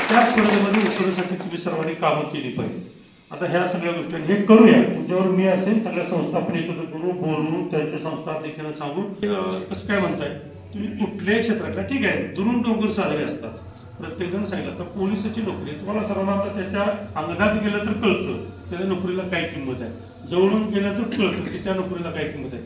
त्या स्पर्धेमध्ये उत्तरेसाठी तुम्ही सर्वांनी कामं केली पाहिजे. आता ह्या सगळ्या गोष्टी हे करूया, तुमच्यावर मी असेल, सगळ्या संस्था आपण एकत्र करू, बोलू, त्यांच्या संस्था अध्यक्षांना सांगू. कसं काय म्हणताय तुम्ही कुठल्याही क्षेत्रातल्या, ठीक आहे, दुरून डोंगर साजरे असतात, प्रत्येक जण सांगितलं. तर पोलिसाची नोकरी तुम्हाला सर्वांना त्याच्या अंगणात गेलं तर कळतं त्याच्या नोकरीला काय किंमत आहे, जवळून गेलं तर कळतं की त्या नोकरीला काय किंमत आहे.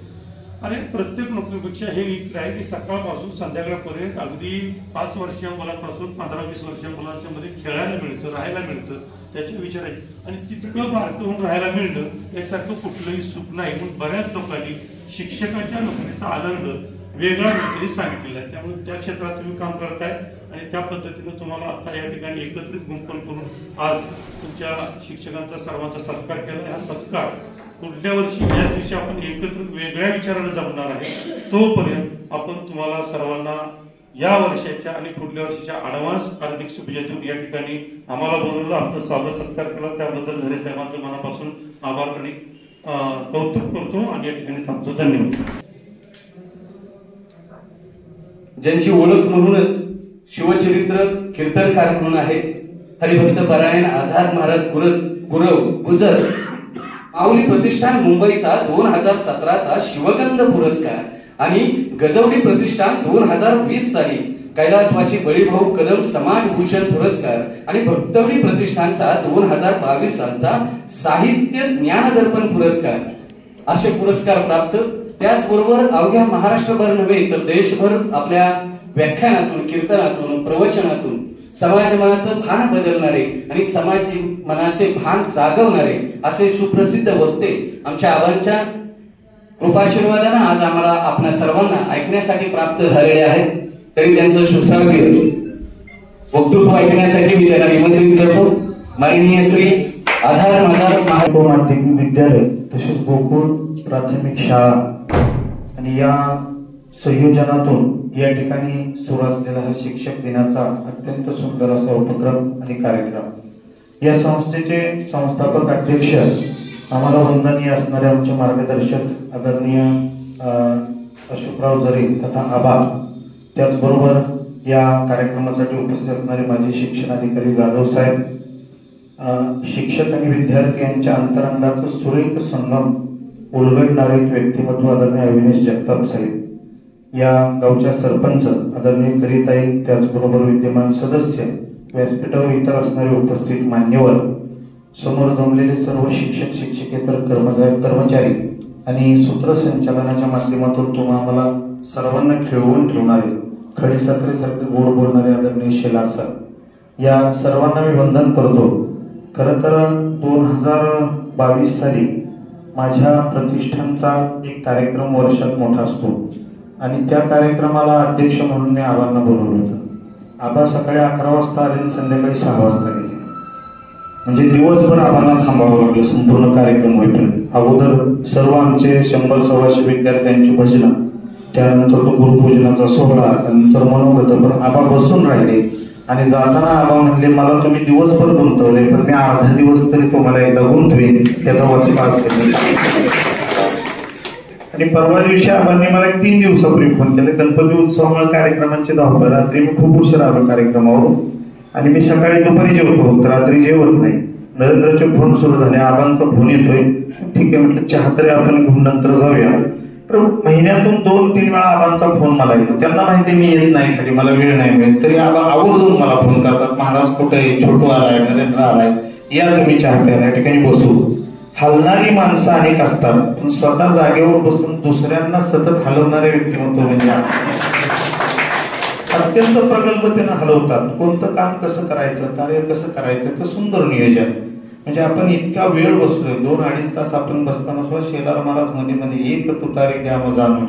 अरे प्रत्येक नोकरीपेक्षा हे एक आहे की सकाळपासून संध्याकाळपर्यंत अगदी 5 वर्षीय मुलांपासून 15-20 वर्षीय मुलांच्या मध्ये खेळायला मिळतं, राहायला मिळतं, त्याचे विचार आहेत. आणि तितकं बारकं होऊन राहायला मिळणं यासारखं कुठलंही सुख नाही. म्हणून बऱ्याच लोकांनी शिक्षकाच्या नोकरीचा आनंद वेगळा नोकरी सांगितलेला आहे. त्यामुळे त्या क्षेत्रात तुम्ही काम करताय आणि त्या पद्धतीने तुम्हाला आता या ठिकाणी एकत्रित गुंफून करून आज तुमच्या शिक्षकांचा सर्वांचा सत्कार केला. हा सत्कार पुढल्या वर्षी या दिवशी आपण एकत्रित वेगळ्या विचाराने जमणार आहे. तोपर्यंत आपण तुम्हाला सर्वांना या वर्षाच्या आणि पुढल्या वर्षाच्या ॲडव्हान्स हार्दिक शुभेच्छा देऊन या ठिकाणी आम्हाला बोलवलं, आमचा स्वागत सत्कार केला, त्याबद्दल धरे साहेबांचं मनापासून आभार आणि कौतुक करतो आणि या ठिकाणी थांबतो. धन्यवाद. ज्यांची ओळख म्हणूनच शिवचरित्र कीर्तनकार म्हणून आहेत हरिभक्त परायण आझाद महाराज गुजर माऊली प्रतिष्ठान मुंबईचा 2017चा शिवगंध पुरस्कार आणि गजवली प्रतिष्ठान 2020 साली कैलासवासी बळीभाऊ कदम समाजभूषण पुरस्कार आणि भक्तवली प्रतिष्ठानचा 2022 सालचा साहित्य ज्ञानदर्पण पुरस्कार असे पुरस्कार प्राप्त. त्याचबरोबर अवघ्या महाराष्ट्रभर नव्हे तर देशभर आपल्या व्याख्यानातून कीर्तनातून प्रवचनातून समाजमनाचं भान बदलणारे आणि समाज मनाचे भान जागवणारे असे सुप्रसिद्ध वक्ते आमच्या आबांच्या कृपाशीर्वादानं आज आम्हाला आपल्या सर्वांना ऐकण्यासाठी प्राप्त झालेले आहेत. तरी त्यांचं सुश्राव्य वक्तृत्व ऐकण्यासाठी मी त्यांना निमंत्रित करतो. माननीय श्री आझाद माध्यमिक विद्यालय तसेच गोकुळ प्राथमिक शाळा आणि या संयोजनातून या ठिकाणी सुरू असलेला हा शिक्षक दिनाचा अत्यंत सुंदर असा उपक्रम आणि कार्यक्रम. या संस्थेचे संस्थापक अध्यक्ष आम्हाला वंदनीय असणारे आमचे मार्गदर्शक आदरणीय अशोकराव जरे तथा आबा, त्याचबरोबर या कार्यक्रमासाठी उपस्थित असणारे माजी शिक्षणाधिकारी जाधव साहेब, शिक्षक आणि विद्यार्थी यांच्या अंतरंगाचं सुरेख संगम उलगडणारे व्यक्तिमत्व आदरणीय अविनेश जगताप साहेब, या गावच्या सरपंच आदरणीय करीताई, त्याचबरोबर विद्यमान सदस्य, व्यासपीठावर इतर असणारे उपस्थित मान्यवर, समोर जमलेले सर्व शिक्षक शिक्षकेतर कर्मचारी आणि सूत्रसंचालनाच्या माध्यमातून तुम्हा आम्हाला सर्वांना खेळवून ठेवणारे खडीसाखरेसारखे गोड बोलणारे आदरणीय शेलार सर, या सर्वांना मी वंदन करतो. खरं तर 2022 साली माझ्या प्रतिष्ठानचा एक कार्यक्रम वर्षात मोठा असतो आणि त्या कार्यक्रमाला अध्यक्ष म्हणून मी आबांना बोलवलं होतं. आबा सकाळी 11 वाजता आले आणि संध्याकाळी 6 वाजता गेले. म्हणजे दिवसभर आबांना थांबावं लागलं संपूर्ण कार्यक्रम होईपर्यंत. अगोदर सर्व आमचे 100-125 विद्यार्थ्यांची भजनं, त्यानंतर तो गुरुपूजनाचा सोहळा, त्यानंतर मनोगत, पण आबा बसून राहिले आणि जाताना आबा म्हणले मला तुम्ही दिवसभर गुंतवले पण मी अर्धा दिवस तरी तुम्हाला एकदा गुंतवेन, त्याचा वचपास केला. आणि परवा दिवशी आबांनी मला 3 दिवसापूर्वी फोन केले. गणपती उत्सवामुळे कार्यक्रमांची धावपळ, रात्री मी खूप उशीर आलो कार्यक्रमावरून आणि मी सकाळी दुपारी जेवतो, रात्री जेवत नाही. नरेंद्रचे फोन सुरू झाले, आबांचा फोन येतोय, ठीक आहे म्हटलं चहा तरी आपण घेऊन नंतर जाऊया. तर महिन्यातून 2-3 वेळा आबांचा फोन मला येतो. त्यांना माहिती मी येत नाही, खाली मला वेळ नाही मिळत, तरी आबा आवर्जून मला फोन करतात, महाराज कुठे आहे, छोटू आलाय, नरेंद्र आलाय, या तुम्ही चहा प्यायला या ठिकाणी बसू. हलणारी माणसं अनेक असतात पण स्वतः जागेवर बसून दुसऱ्यांना सतत हलवणारे व्यक्तिमत्व म्हणजे अत्यंत प्रगल्भतेनं हलवतात. कोणतं काम कसं करायचं, कार्य कसं करायचं, तर सुंदर नियोजन. म्हणजे आपण इतका वेळ बसलोय, 2-2.5 तास आपण बसताना सुद्धा शेलार महाराज मध्ये मध्ये एक तुतारी द्या जाणून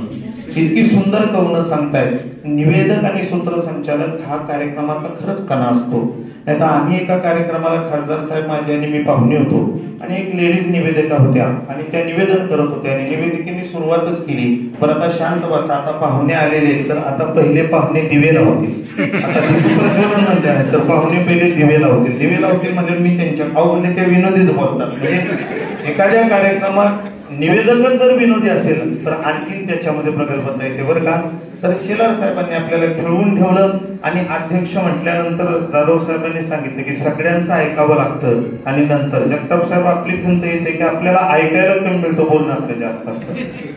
इतकी सुंदर कवनं सांगतायत. निवेदक आणि सूत्रसंचालक हा कार्यक्रमाचा खरंच कणा असतो. आता आम्ही एका कार्यक्रमाला खासदार साहेब माझे आणि मी पाहुणे होतो आणि एक लेडीज निवेदिका होत्या आणि त्या निवेदन करत होत्या आणि निवेदिकेने सुरुवातच केली, बरं आता शांत बसा, आता पाहुणे आलेले तर आता पहिले पाहुणे दिवे लावतील, आता प्रज्वलन म्हणते आहे तर पाहुणे पहिले दिवे लावतील. दिवे लावतील म्हणजे मी त्यांच्या म्हणजे त्या विनोदीच बोलतात. म्हणजे एखाद्या कार्यक्रमात निवेदकच जर विनोदी असेल तर आणखीन त्याच्यामध्ये प्रगल्भता येते बरं का. तर शेलार साहेबांनी आपल्याला खेळवून ठेवलं आणि अध्यक्ष म्हटल्यानंतर जाधव साहेबांनी सांगितलं की सगळ्यांचं ऐकावं लागतं आणि नंतर जगताप साहेब आपली खंत हेच आहे की आपल्याला ऐकायला कमी मिळतो, बोलणं आपलं जास्त असतं,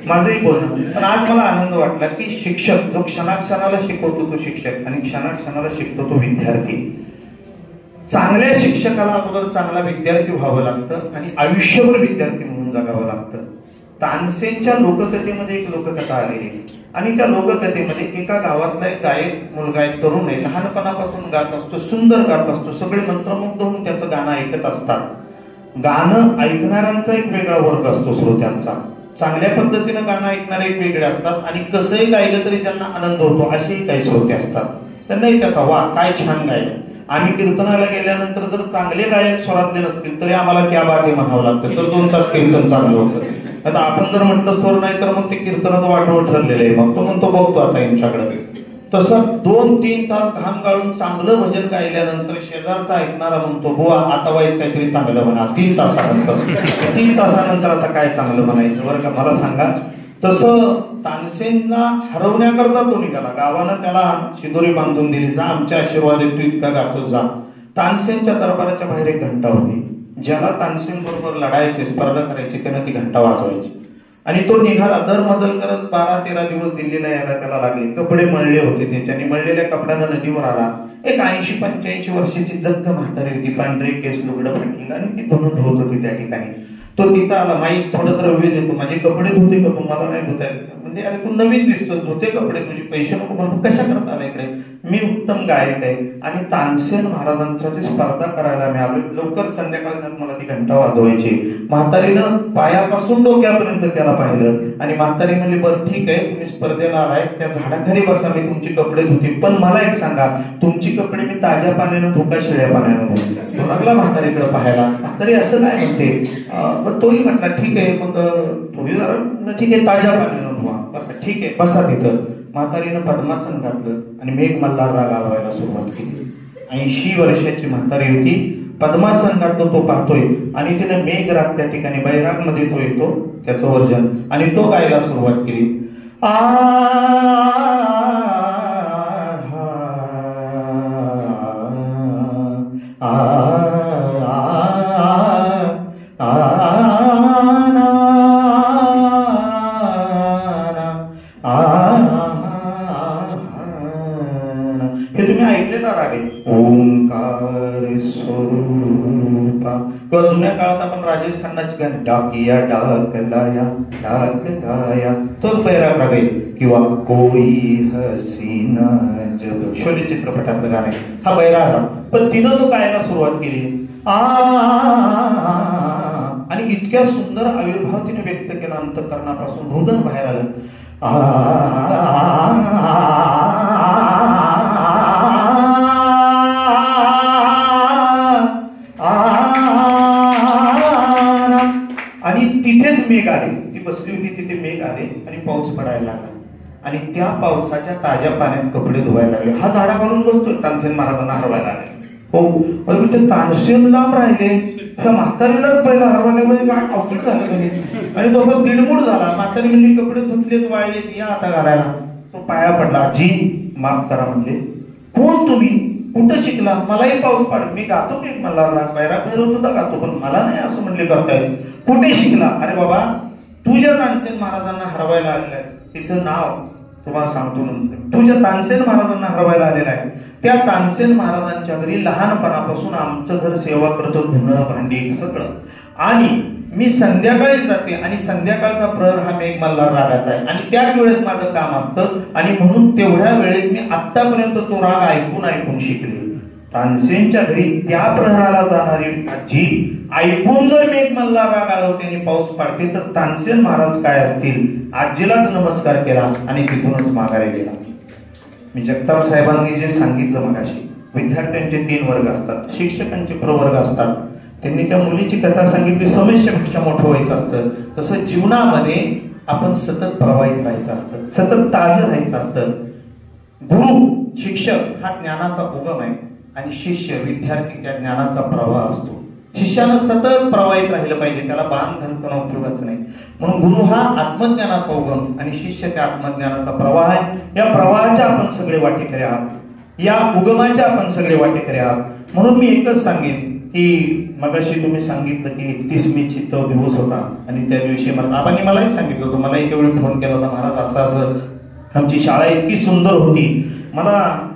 माझंही बोलणं. पण आज मला आनंद वाटला की शिक्षक जो क्षणाक्षणाला शिकवतो तो शिक्षक आणि क्षणाक्षणाला शिकतो तो विद्यार्थी. चांगल्या शिक्षकाला अगोदर चांगला विद्यार्थी व्हावं लागतं आणि आयुष्यभर विद्यार्थी म्हणून जगावं लागतं. तानसेनच्या लोककथेमध्ये एक लोककथा आलेली आणि त्या लोककथेमध्ये एका गावातला एक गायक मुलगा आहे, तरुण आहे, लहानपणापासून गात असतो, सुंदर गात असतो, सगळे मंत्रमुग्ध होऊन त्याचं गाणं ऐकत असतात. गाणं ऐकणाऱ्यांचा एक वेगळा वर्ग असतो श्रोत्यांचा चांगल्या पद्धतीनं गाणं ऐकणारे एक वेगळे असतात आणि कसंही गायलं तरी ज्यांना आनंद होतो असेही काही श्रोते असतात. त्यांनाही त्याचा वा काय छान गायलं. आम्ही कीर्तनाला गेल्यानंतर जर चांगले गायक स्वरातले नसतील तरी आम्हाला क्या बात आहे म्हणावं लागतं, तर 2 तास कीर्तन चांगलं होतं. आता आपण जर म्हटलं स्वर नाही तर मग ते कीर्तनात वाटवं ठरलेलं आहे. मग तो म्हणतो बघतो आता यांच्याकडे. तसं 2-3 तास घाम गाळून चांगलं भजन गायल्यानंतर शेजारचा ऐकणारा म्हणतो बुवा आता वाईट काहीतरी चांगलं म्हणा. 3 तासानंतर 3 तासानंतर आता काय चांगलं म्हणायचं बरं का मला सांगा. तसं तानसेनला हरवण्याकरता तो निघाला. गावानं त्याला शिदोरी बांधून दिली, जा आमच्या आशीर्वाद तू इतका गातोस जा. तानसेनच्या दरबाराच्या बाहेर एक घंटा होती. ज्याला तानसेन बरोबर लढायचे स्पर्धा करायची त्यानं ती घंटा वाजवायची. आणि तो निघाला. दर मजल करत 12-13 दिवस दिल्लीला यायला त्याला लागले. कपडे मळले होते त्याच्याने. मळलेल्या कपड्यानं नदीवर आला. एक 80-85 वर्षाची जग्ग म्हातारी होती. पांढरे केस लुगडं फाटलेलं आणि ती धुणं धुवत होती त्या ठिकाणी. तो तिथं आला. माई थोडं द्रव्य देतो, माझे कपडे धुते का तुम्हाला नाही धुता येत. म्हणजे अरे तू नवीन दिसतोस, धुते कपडे, तुझे पैसे नको म्हणून कशा करता आला इकडे. मी उत्तम गायक आहे आणि तानसेन महाराजांची स्पर्धा करायला मिळालो. लवकर संध्याकाळच्यात मला ती घंटा वाजवायची. म्हातारीनं पायापासून डोक्यापर्यंत त्याला पाहिलं आणि म्हातारी म्हणली बरं ठीक आहे तुम्ही स्पर्धेला आलाय, त्या झाडाखाली बसा, मी तुमची कपडे धुते. पण मला एक सांगा, तुमची कपडे मी ताज्या पाण्यानं धुका शिळ्या पाण्यानं धुते. तो लागला म्हातारीकडे पाहायला. म्हातारी असं काय म्हणते. पण तोही म्हटला ठीक आहे मग थोडी जरा ठीक आहे ताज्या पाण्यानं धुवा. बरं ठीक आहे बसा तिथं. म्हातारीनं पद्मासन घातलं आणि मेघ मल्हार राग आलवायला सुरुवात केली. 80 वर्षाची म्हातारी होती. पद्मासन घातलं तो पाहतोय आणि तिने मेघ राग त्या ठिकाणी बैराग मध्ये तो येतो त्याचं वर्जन आणि तो गायला सुरुवात केली. हे तुम्ही ऐकलेला राग आहे. ओंकार स्वरूपा. किंवा जुन्या काळात आपण राजेश खन्नाची गाणी डाकिया डाकलाया डाकलाया तोच बैराग राग आहे. किंवा कोई हसीना जब शोले चित्रपटातलं गाणं आहे. हा बैराग राग. पण तिनं तो गायला सुरुवात केली. आणि इतक्या सुंदर आविर्भाव तिने व्यक्त केला अंतःकरणापासून. रुदन बाहेर आलं. आणि तिथेच मेघ आले. ती बसली होती तिथे मेघ आले आणि पाऊस पडायला लागला आणि त्या पावसाच्या ताज्या पाण्यात कपडे धुवायला लागले. हा झाडा घालून बसतोय. तानसेन महाराजांना हरवायला लागले. हो पण ते तानसेन लांब राहिले. त्या म्हातारीलाच पहिला हरवायला म्हणजे काय अवघड झालं कधी. आणि तो दिडमूड झाला. म्हातारी म्हणजे कपडे धुतलेत वाळलेत या आता घालायला. तो पाया पडला. आजी माफ करा म्हणले. कोण तुम्ही, कुठं शिकला. मलाही पाऊस पाड, मी गातो की मला बैराग भैरव सुद्धा गातो पण मला नाही असं म्हणले करताय. कुठे शिकला. अरे बाबा तुझ्या तानसेन महाराजांना हरवायला आलेला आहेस. तिचं नाव तुम्हाला सांगतो नंतर. तुझ्या तानसेन महाराजांना हरवायला आलेला आहे. त्या तानसेन महाराजांच्या घरी लहानपणापासून आमचं घर सेवा करतो, धुणं भांडी सगळं. आणि मी संध्याकाळी जाते आणि संध्याकाळचा प्रहर हा मेघ मल्हार रागाचा आहे आणि त्याच वेळेस माझं काम असतं आणि म्हणून तेवढ्या वेळेत मी आतापर्यंत तो राग ऐकून ऐकून शिकले. तानसेनच्या घरी त्या प्रहराला जाणारी आजी ऐकून जर मेघ मल्हार राग आलवते आणि पाऊस पाडते तर तानसेन महाराज काय असतील. आजीलाच नमस्कार केला आणि तिथूनच माघारी गेला. मी जगताप साहेबांनी जे सांगितलं मगाशी, विद्यार्थ्यांचे 3 वर्ग असतात, शिक्षकांचे प्रवर्ग असतात. त्यांनी त्या मुलीची कथा सांगितली, समस्येपेक्षा मोठं व्हायचं असतं. तसं जीवनामध्ये आपण सतत प्रवाहित राहायचं असतं, सतत ताजं राहायचं असतं. गुरु शिक्षक हा ज्ञानाचा उगम आहे आणि शिष्य विद्यार्थी त्या ज्ञानाचा प्रवाह असतो. शिष्यानं सतत प्रवाहित राहिलं पाहिजे, त्याला बाण घालताना उपयोगाचं नाही. म्हणून गुरु हा आत्मज्ञानाचा उगम आणि शिष्य त्या आत्मज्ञानाचा प्रवाह आहे. या प्रवाहाच्या आपण सगळे वाटेकरी आहात, या उगमाच्या आपण सगळे वाटेकरी आहात. म्हणून मी एकच सांगेन की मगाशी तुम्ही सांगितलं की 31 तो दिवस होता आणि त्या दिवशी आबांनी मलाही सांगितलं होतं, मला एका वेळी फोन केला होता, महाराज असं असं आमची शाळा इतकी सुंदर होती, मला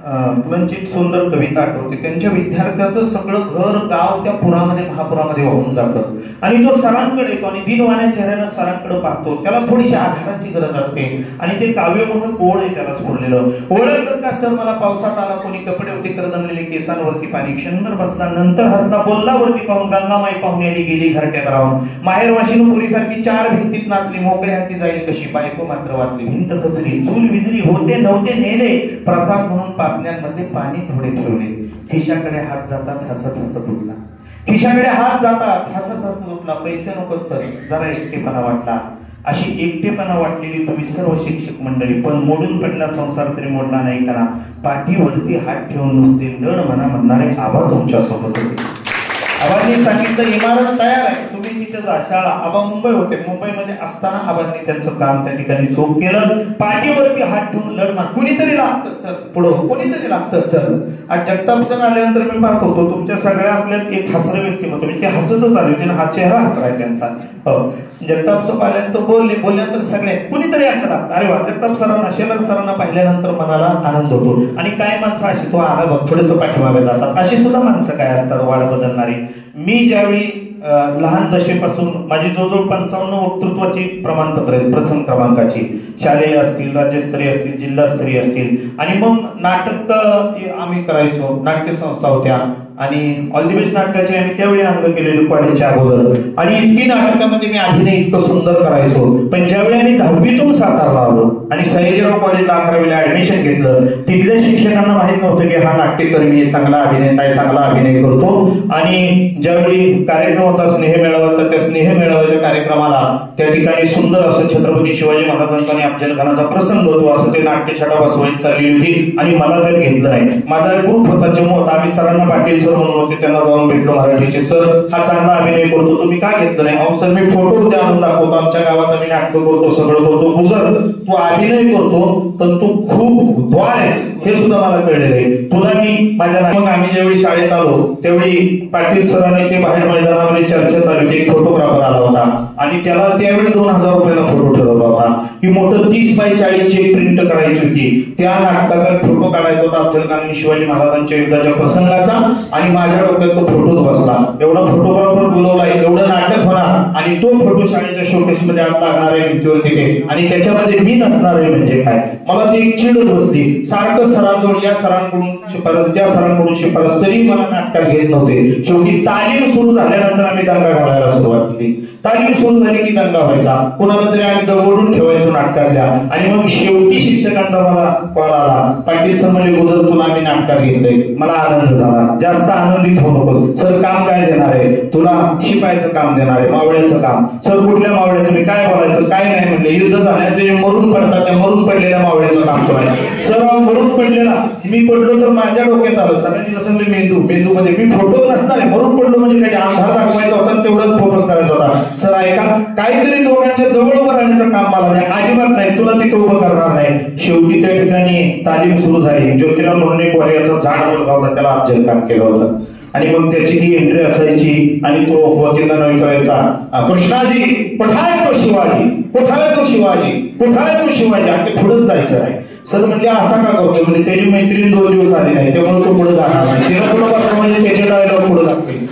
पुलंची एक सुंदर कविता आठवते. त्यांच्या विद्यार्थ्याचं सगळं घर गाव त्या पुरामध्ये महापुरामध्ये वाहून जातं आणि तो सरांकडे येतो आणि दिनवाण्या चेहऱ्यानं सरांकडे पाहतो. त्याला थोडीशी आधाराची गरज असते आणि ते काव्य म्हणून ओळ आहे त्याला सोडलेलं. ओळखलं का सर मला पावसात आला कोणी कपडे होते करदमलेले केसांवरती पाणी क्षणभर बसला नंतर हसला बोललावरती पाहून गंगामाई पाहुणे आली गेली घरट्यात राहून माहेर वाशिन पुरीसारखी चार भिंतीत नाचली मोकळ्या हाती जाईल कशी बायको मात्र वाचली भिंत कचली चूल विजली होते नव्हते नेले प्रसाद म्हणून पापण्यांमध्ये पाणी थोडे ठेवले. खिशाकडे हात जातात हसत हसत उठला. खिशाकडे हात जातात हसत हसत उठला. पैसे नको सर जरा एकटेपणा वाटला. अशी एकटेपणा वाटलेली तुम्ही सर्व शिक्षक मंडळी पण मोडून पडला संसार तरी मोडला नाही करा. पाठीवरती हात ठेवून नुसते लढ म्हणा म्हणणारे आबा तुमच्या सोबत होते. आबांनी सांगितलं इमारत तयार आहे तुम्ही तिथे जा. शाळा आबा मुंबई होते. मुंबईमध्ये असताना आबांनी त्यांचं काम त्या ठिकाणी चोख केलं. पाठीवरती हात ठेवून लढ कुणीतरी लागतं चल पुढं कोणीतरी लागतं चल. आज जगताप सण आल्यानंतर मी पाहत होतो तुमच्या सगळ्या आपल्यात एक हसरं व्यक्तिमत्व म्हणजे ते हसतच आले होते हा चेहरा हसरा आहे त्यांचा. हो जगताप सर आल्यानंतर बोलल्यानंतर सगळे कुणीतरी असं लागतं. अरे वा जगताप सरांना शेलर सरांना पाहिल्यानंतर मनाला आनंद होतो. आणि काय माणसं अशी तो आला बघ थोडस पाठीमागे जातात अशी सुद्धा माणसं काय असतात वाढ बदलणारी. मी ज्यावेळी लहान दशेपासून माझी जवळजवळ 55 वक्तृत्वाची प्रमाणपत्र आहेत प्रथम क्रमांकाची शालेय असतील राज्यस्तरीय असतील जिल्हास्तरीय असतील आणि मग नाटक आम्ही करायचो. नाट्य संस्था होत्या आणि ऑल दी बेस्ट नाटकाचे आम्ही त्यावेळी अंग केलेले कॉलेजच्या अगोदर आणि इतकी नाटकामध्ये मी अभिनय इतकं सुंदर करायचो. पण ज्यावेळी आम्ही 10वीतून सातारला आलो आणि सयाजीराव कॉलेजला 11वीला ऍडमिशन घेतलं तिथल्या शिक्षकांना माहित नव्हतं की हा नाट्यकर्मी आहे चांगला अभिनेता आहे चांगला अभिनय करतो. आणि ज्यावेळी कार्यक्रम होता स्नेह मेळाव्याचा त्या स्नेह मेळाव्याच्या कार्यक्रमाला त्या ठिकाणी सुंदर असं छत्रपती शिवाजी महाराजांचा आणि अफजल खानाचा प्रसंग होतो असं ते नाट्यछटा बसवायची चालली होती आणि मला त्यात घेतलं नाही. माझा ग्रुप होता जम्मू होता. आम्ही सरांना पाटील सर म्हणून होते त्यांना जाऊन भेटलो मराठीचे सर हा चांगला अभिनय करतो तुम्ही का घेतलं नाही. अहो सर मी फोटो उद्या आणून दाखवतो आमच्या गावात आम्ही नाटक करतो सगळं करतो. गुजर तू अभिनय करतो पण तू खूप द्वार आहेस हे सुद्धा मला कळलेलं आहे. तुला मी माझ्या मग आम्ही ज्यावेळी शाळेत आलो त्यावेळी पाटील सरांनी ते बाहेर मैदानामध्ये चर्चा चालू होती. एक फोटोग्राफर आला होता आणि त्याला त्यावेळी 2000 रुपयाला फोटो ठरवला होता की मोठं 30x40 ची प्रिंट करायची होती. त्या नाटकाचा फोटो काढायचा होता अफजल खान आणि शिवाजी महाराजांच्या युद्धाच्या प्रसंगाचा आणि माझ्या डोक्यात तो फोटोच बसला. एवढा फोटोग्राफर बोलवलाय एवढं नाटक होणार आणि तो फोटो शाळेच्या शोकेस मध्ये आत लागणार आहे भिंतीवर तिथे आणि त्याच्यामध्ये मी नसणार आहे म्हणजे काय. मला ती एक चिडच बसली. सारखं सरांजवळ या सरांकडून शिफारस त्या सरांकडून शिफारस तरी मला नाटकात घेत नव्हते. शेवटी तालीम सुरू झाल्यानंतर आम्ही दंगा घालायला सुरुवात केली. तालीम सुरू झाली की दंगा व्हायचा कोणाला तरी आम्ही दवडून ठेवायचो नाटकातल्या आणि मग शेवटी शिक्षकांचा मला कॉल आला पाटील सर म्हणजे गुजर तुला आम्ही नाटकात घेतलंय. मला आनंद झाला. जास्त आनंदित होऊ नको सर काम काय देणार आहे तुला शिपायचं काम देणार आहे मावळ्याचं काम. सर कुठल्या मावळ्याचं मी काय बोलायचं काय नाही म्हटलं युद्ध झाल्याचे जे मरून पडतात त्या मरून पडलेल्या मावळ्याचं काम करायचं. सर मरून पडलेला मी पडलो तर माझ्या डोक्यात आलं सरांनी जसं मेंदू मध्ये मी फोटो नसणार आहे मरून पडलो म्हणजे काही आधार दाखवायचा होता तेवढंच फोकस करायचा होता. सर ऐका काहीतरी दोघांच्या जवळ उभं राहण्याचं काम मला नाही अजिबात नाही तुला तिथं उभं करणार नाही. शेवटी त्या ठिकाणी तालीम सुरू झाली. ज्योतिराव मुर्णे कोऱ्याचा झाड मुलगा होता त्याला अफजल खान केलं होतं आणि मग त्याची ती एंट्री असायची आणि तो वकिलांना विचारायचा कृष्णाजी कुठाय तो शिवाजी कुठाय तो शिवाजी कुठाय तो शिवाजी आणि पुढेच जायचं आहे. सर म्हणजे असा का करतो म्हणजे त्याची मैत्रीण 2 दिवस आली नाही त्यामुळे तो पुढे जाणार नाही. तिला पुढे बसतो म्हणजे त्याच्या डायलॉग पुढे लागते.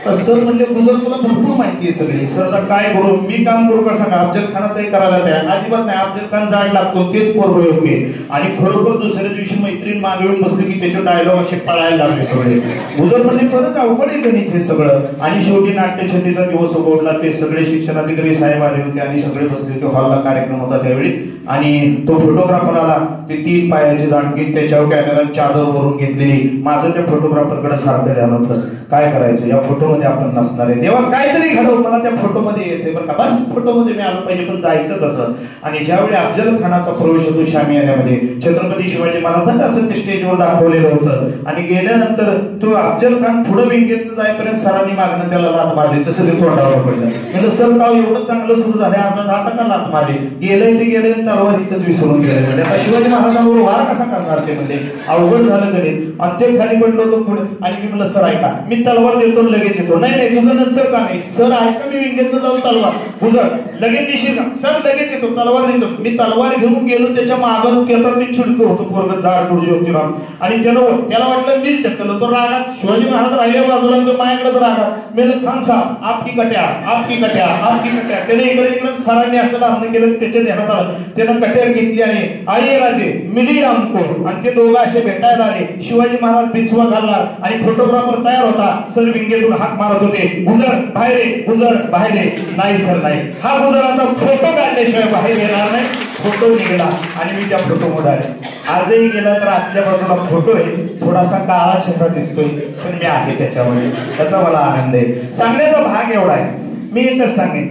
सर म्हणजे गुजर तुला भरपूर माहिती आहे सगळी. सर काय करू मी काम करू का सांगा. अफजल खानाचाही करायला तयार अजिबात नाही. अफजल खान जाड लागतो तेच पोरगं योग्य आणि खरोखर दुसऱ्या दिवशी मैत्रीण मागे येऊन बसली की त्याचे डायलॉग असे पळायला लागले सगळे. गुजर म्हणजे परत अवघड आहे गणित हे सगळं. आणि शेवटी नाट्यछटीचा दिवस उगवला. ते सगळे शिक्षणाधिकारी साहेब आले होते आणि सगळे बसले होते. हॉलला कार्यक्रम होता त्यावेळी आणि तो फोटोग्राफर आला. ते 3 पायाची दांडगी त्याच्यावर कॅमेरा चादर वरून घेतलेली. माझं त्या फोटोग्राफरकडे सारखं झालं होतं काय करायचं या फोटोमध्ये आपण नसणार आहे. तेव्हा काहीतरी घडव मला त्या फोटोमध्ये यायचंय बरं का बस फोटोमध्ये मी आलो पाहिजे पण जायचं कसं. आणि ज्यावेळी अफजल खानाचा प्रवेश होतो शामियान्यामध्ये छत्रपती शिवाजी महाराजांना असं ते स्टेजवर दाखवलेलं होतं आणि गेल्यानंतर तो अफजल खान पुढे विंगेत जाईपर्यंत सरांनी मागणं त्याला लात मारली तसं ते तोंडावर पडलं. म्हणजे सर गाव एवढं चांगलं सुरू झालं अर्धा 10 टक्का लात मारली गेलंय ते गेले तलवार इथंच विसरून गेले. म्हणजे आता शिवाजी महाराजांवर वार कसा करणार ते म्हणजे अवघड झालं तरी आणि ते खाली पडलो होतो पुढे आणि मी म्हणलं सर ऐका मी तलवार देतो लगेच येतो. नाही नाही तुझं नंतर काम आहे. सर ऐका मी विंगेतनं जाऊन तलवार गुजर लगेच येशील का? सर लगेच येतो, तलवार देतो. मी तलवार घेऊन गेलो, त्याच्या मागं केलं ते चिडकं होतं पोरग झाड तुडजी होती राम. आणि त्याला वाटलं मीच ढकललं. तो रागात शिवाजी महाराज राहिल्या बाजूला माझ्याकडे रागात मी खान साहेब आपकी कट्या आपकी कट्या आपकी कट्या. त्याने इकडे सरांनी असं लावणं केलं, त्याच्या ध्यानात आलं. त्यानं कट्यार घेतली आणि आई राजे मिली रामको आणि ते दोघं असे भेटायला आले. शिवाजी महाराज बिछवा घालला आणि फोटोग्राफर तयार होता. सर विंगेतून हाक मारत होते, गुजर बाहेर ये, गुजर बाहेर ये. नाही सर नाही, हा गुजर आता फोटो काढल्याशिवाय बाहेर येणार नाही. फोटो निघाला आणि मी त्या फोटो मध्ये आले. आजही गेला तर आतल्या बाजूला फोटो आहे, थोडासा काळा चेहरा दिसतोय पण मी आहे त्याच्यामध्ये, त्याचा मला आनंद आहे. सांगण्याचा भाग एवढा आहे. मी एकच सांगेन,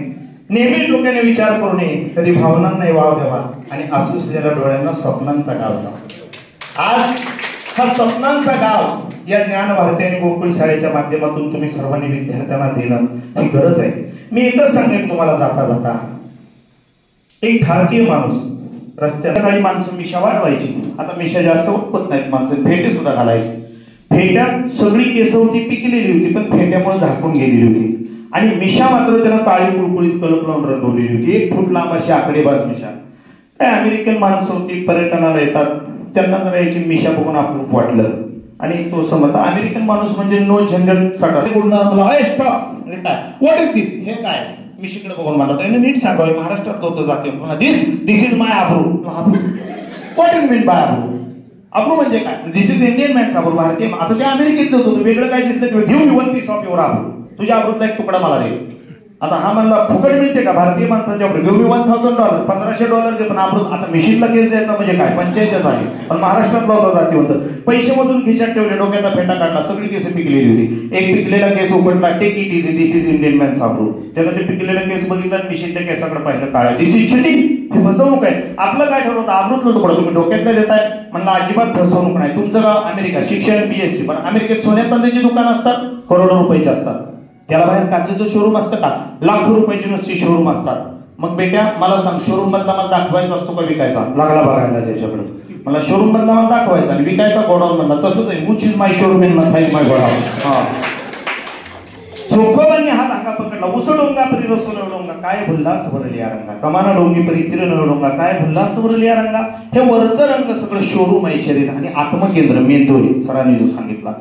नेहमी डोक्याने विचार करू नये, कधी भावनांना वाव द्यावा आणि असुसलेल्या डोळ्यांना स्वप्नांचा गाव द्यावा. आज हा स्वप्नांचा गाव या ज्ञान भारती आणि गोकुळ शाळेच्या माध्यमातून तुम्ही सर्वांनी विद्यार्थ्यांना देणं ही गरज आहे. मी एकच सांगेन तुम्हाला जाता जाता, एक भारतीय माणूस रस्त्यात काही माणसं मिशा वाढवायची, आता मिशा जास्त उठपत नाहीत माणसं, फेटे सुद्धा घालायची. फेट्यात सगळी केस होती पिकलेली होती पण फेट्यामुळे झाकून गेलेली होती आणि मिशा मात्र त्यांना काळी कुळकुळीत कलप लावून रंगवलेली होती. 1 फूट लांब अशी आकडेबाज मिशा. काय अमेरिकन माणसं होती, पर्यटनाला येतात, त्यांना जरा याची मिशा बघून अप्रूप वाटलं आणि तो समजता अमेरिकन माणूस म्हणजे नो झंझट सटा व्हॉट इज दिस, हे काय मिशीकडे बघून म्हणला. त्याने नीट सांगावे, महाराष्ट्रात होतं जाते दिस इज माय अब्रू. व्हॉट इज मीन बाय अब्रू? अब्रू म्हणजे काय? दिस इज इंडियन मॅन अब्रू, भारतीय. आता ते अमेरिकेतलंच होतं, वेगळं काय दिसलं, give me 1 piece of your अब्रू, तुझ्या अब्रूतला एक तुकडा मला दे. आता हा म्हणला फुकट मिळते का भारतीय माणसांच्या अब्रू? गिव्ह मी $1,000, $1,500 दे. पण अब्रू आता मिशीनला केस द्यायचा म्हणजे काय? पंचायतच आहे. पण महाराष्ट्रातला होता जाती होतं, पैसे मधून खिशात ठेवले, डोक्याचा फेटा काढला, सगळी केस पिकलेली होती. एक पिकलेला केस उघडला, take it easy, this is Indian man अब्रू. त्यानं ते पिकलेला केस बघितला, मिशीनच्या केसाकडे पाहिलं, काळा, दिस इज चिटिंग, हे फसवणूक आहे. आपलं काय ठरवतं? अब्रूतलं तुकडं तुम्ही डोक्यात काय देताय? म्हणलं अजिबात फसवणूक नाही. तुमचं गाव अमेरिका, शिक्षण BSc, पण अमेरिकेत सोन्या चांदीची दुकान असतात, करोडो रुपयाची असतात. त्याला बाहेर काचेचं शोरूम असतं का? लाखो रुपयाची नुसती शोरूम असतात. मग बेट्या मला सांग, शोरूम मधला मला दाखवायचा असतो का विकायचा? लागला बघायला त्याच्याकडे, मला शोरूम मधला मला दाखवायचा आणि विकायचा गोडाऊन मधला. तसंच आहे, which is my showroom in my godown. हा चोखोबांनी हा धागा पकडला. उसडोंगा परी रसोडोंगा काय भुलला सबरली या रंगा, कमाना डोंगी परी तिरनडोंगा काय भुलला सबरली या रंगा. हे वरचं रंग सगळं शोरूम आहे शरीर आणि आत्मकेंद्र मेंदू सरांनी जो सांगितला.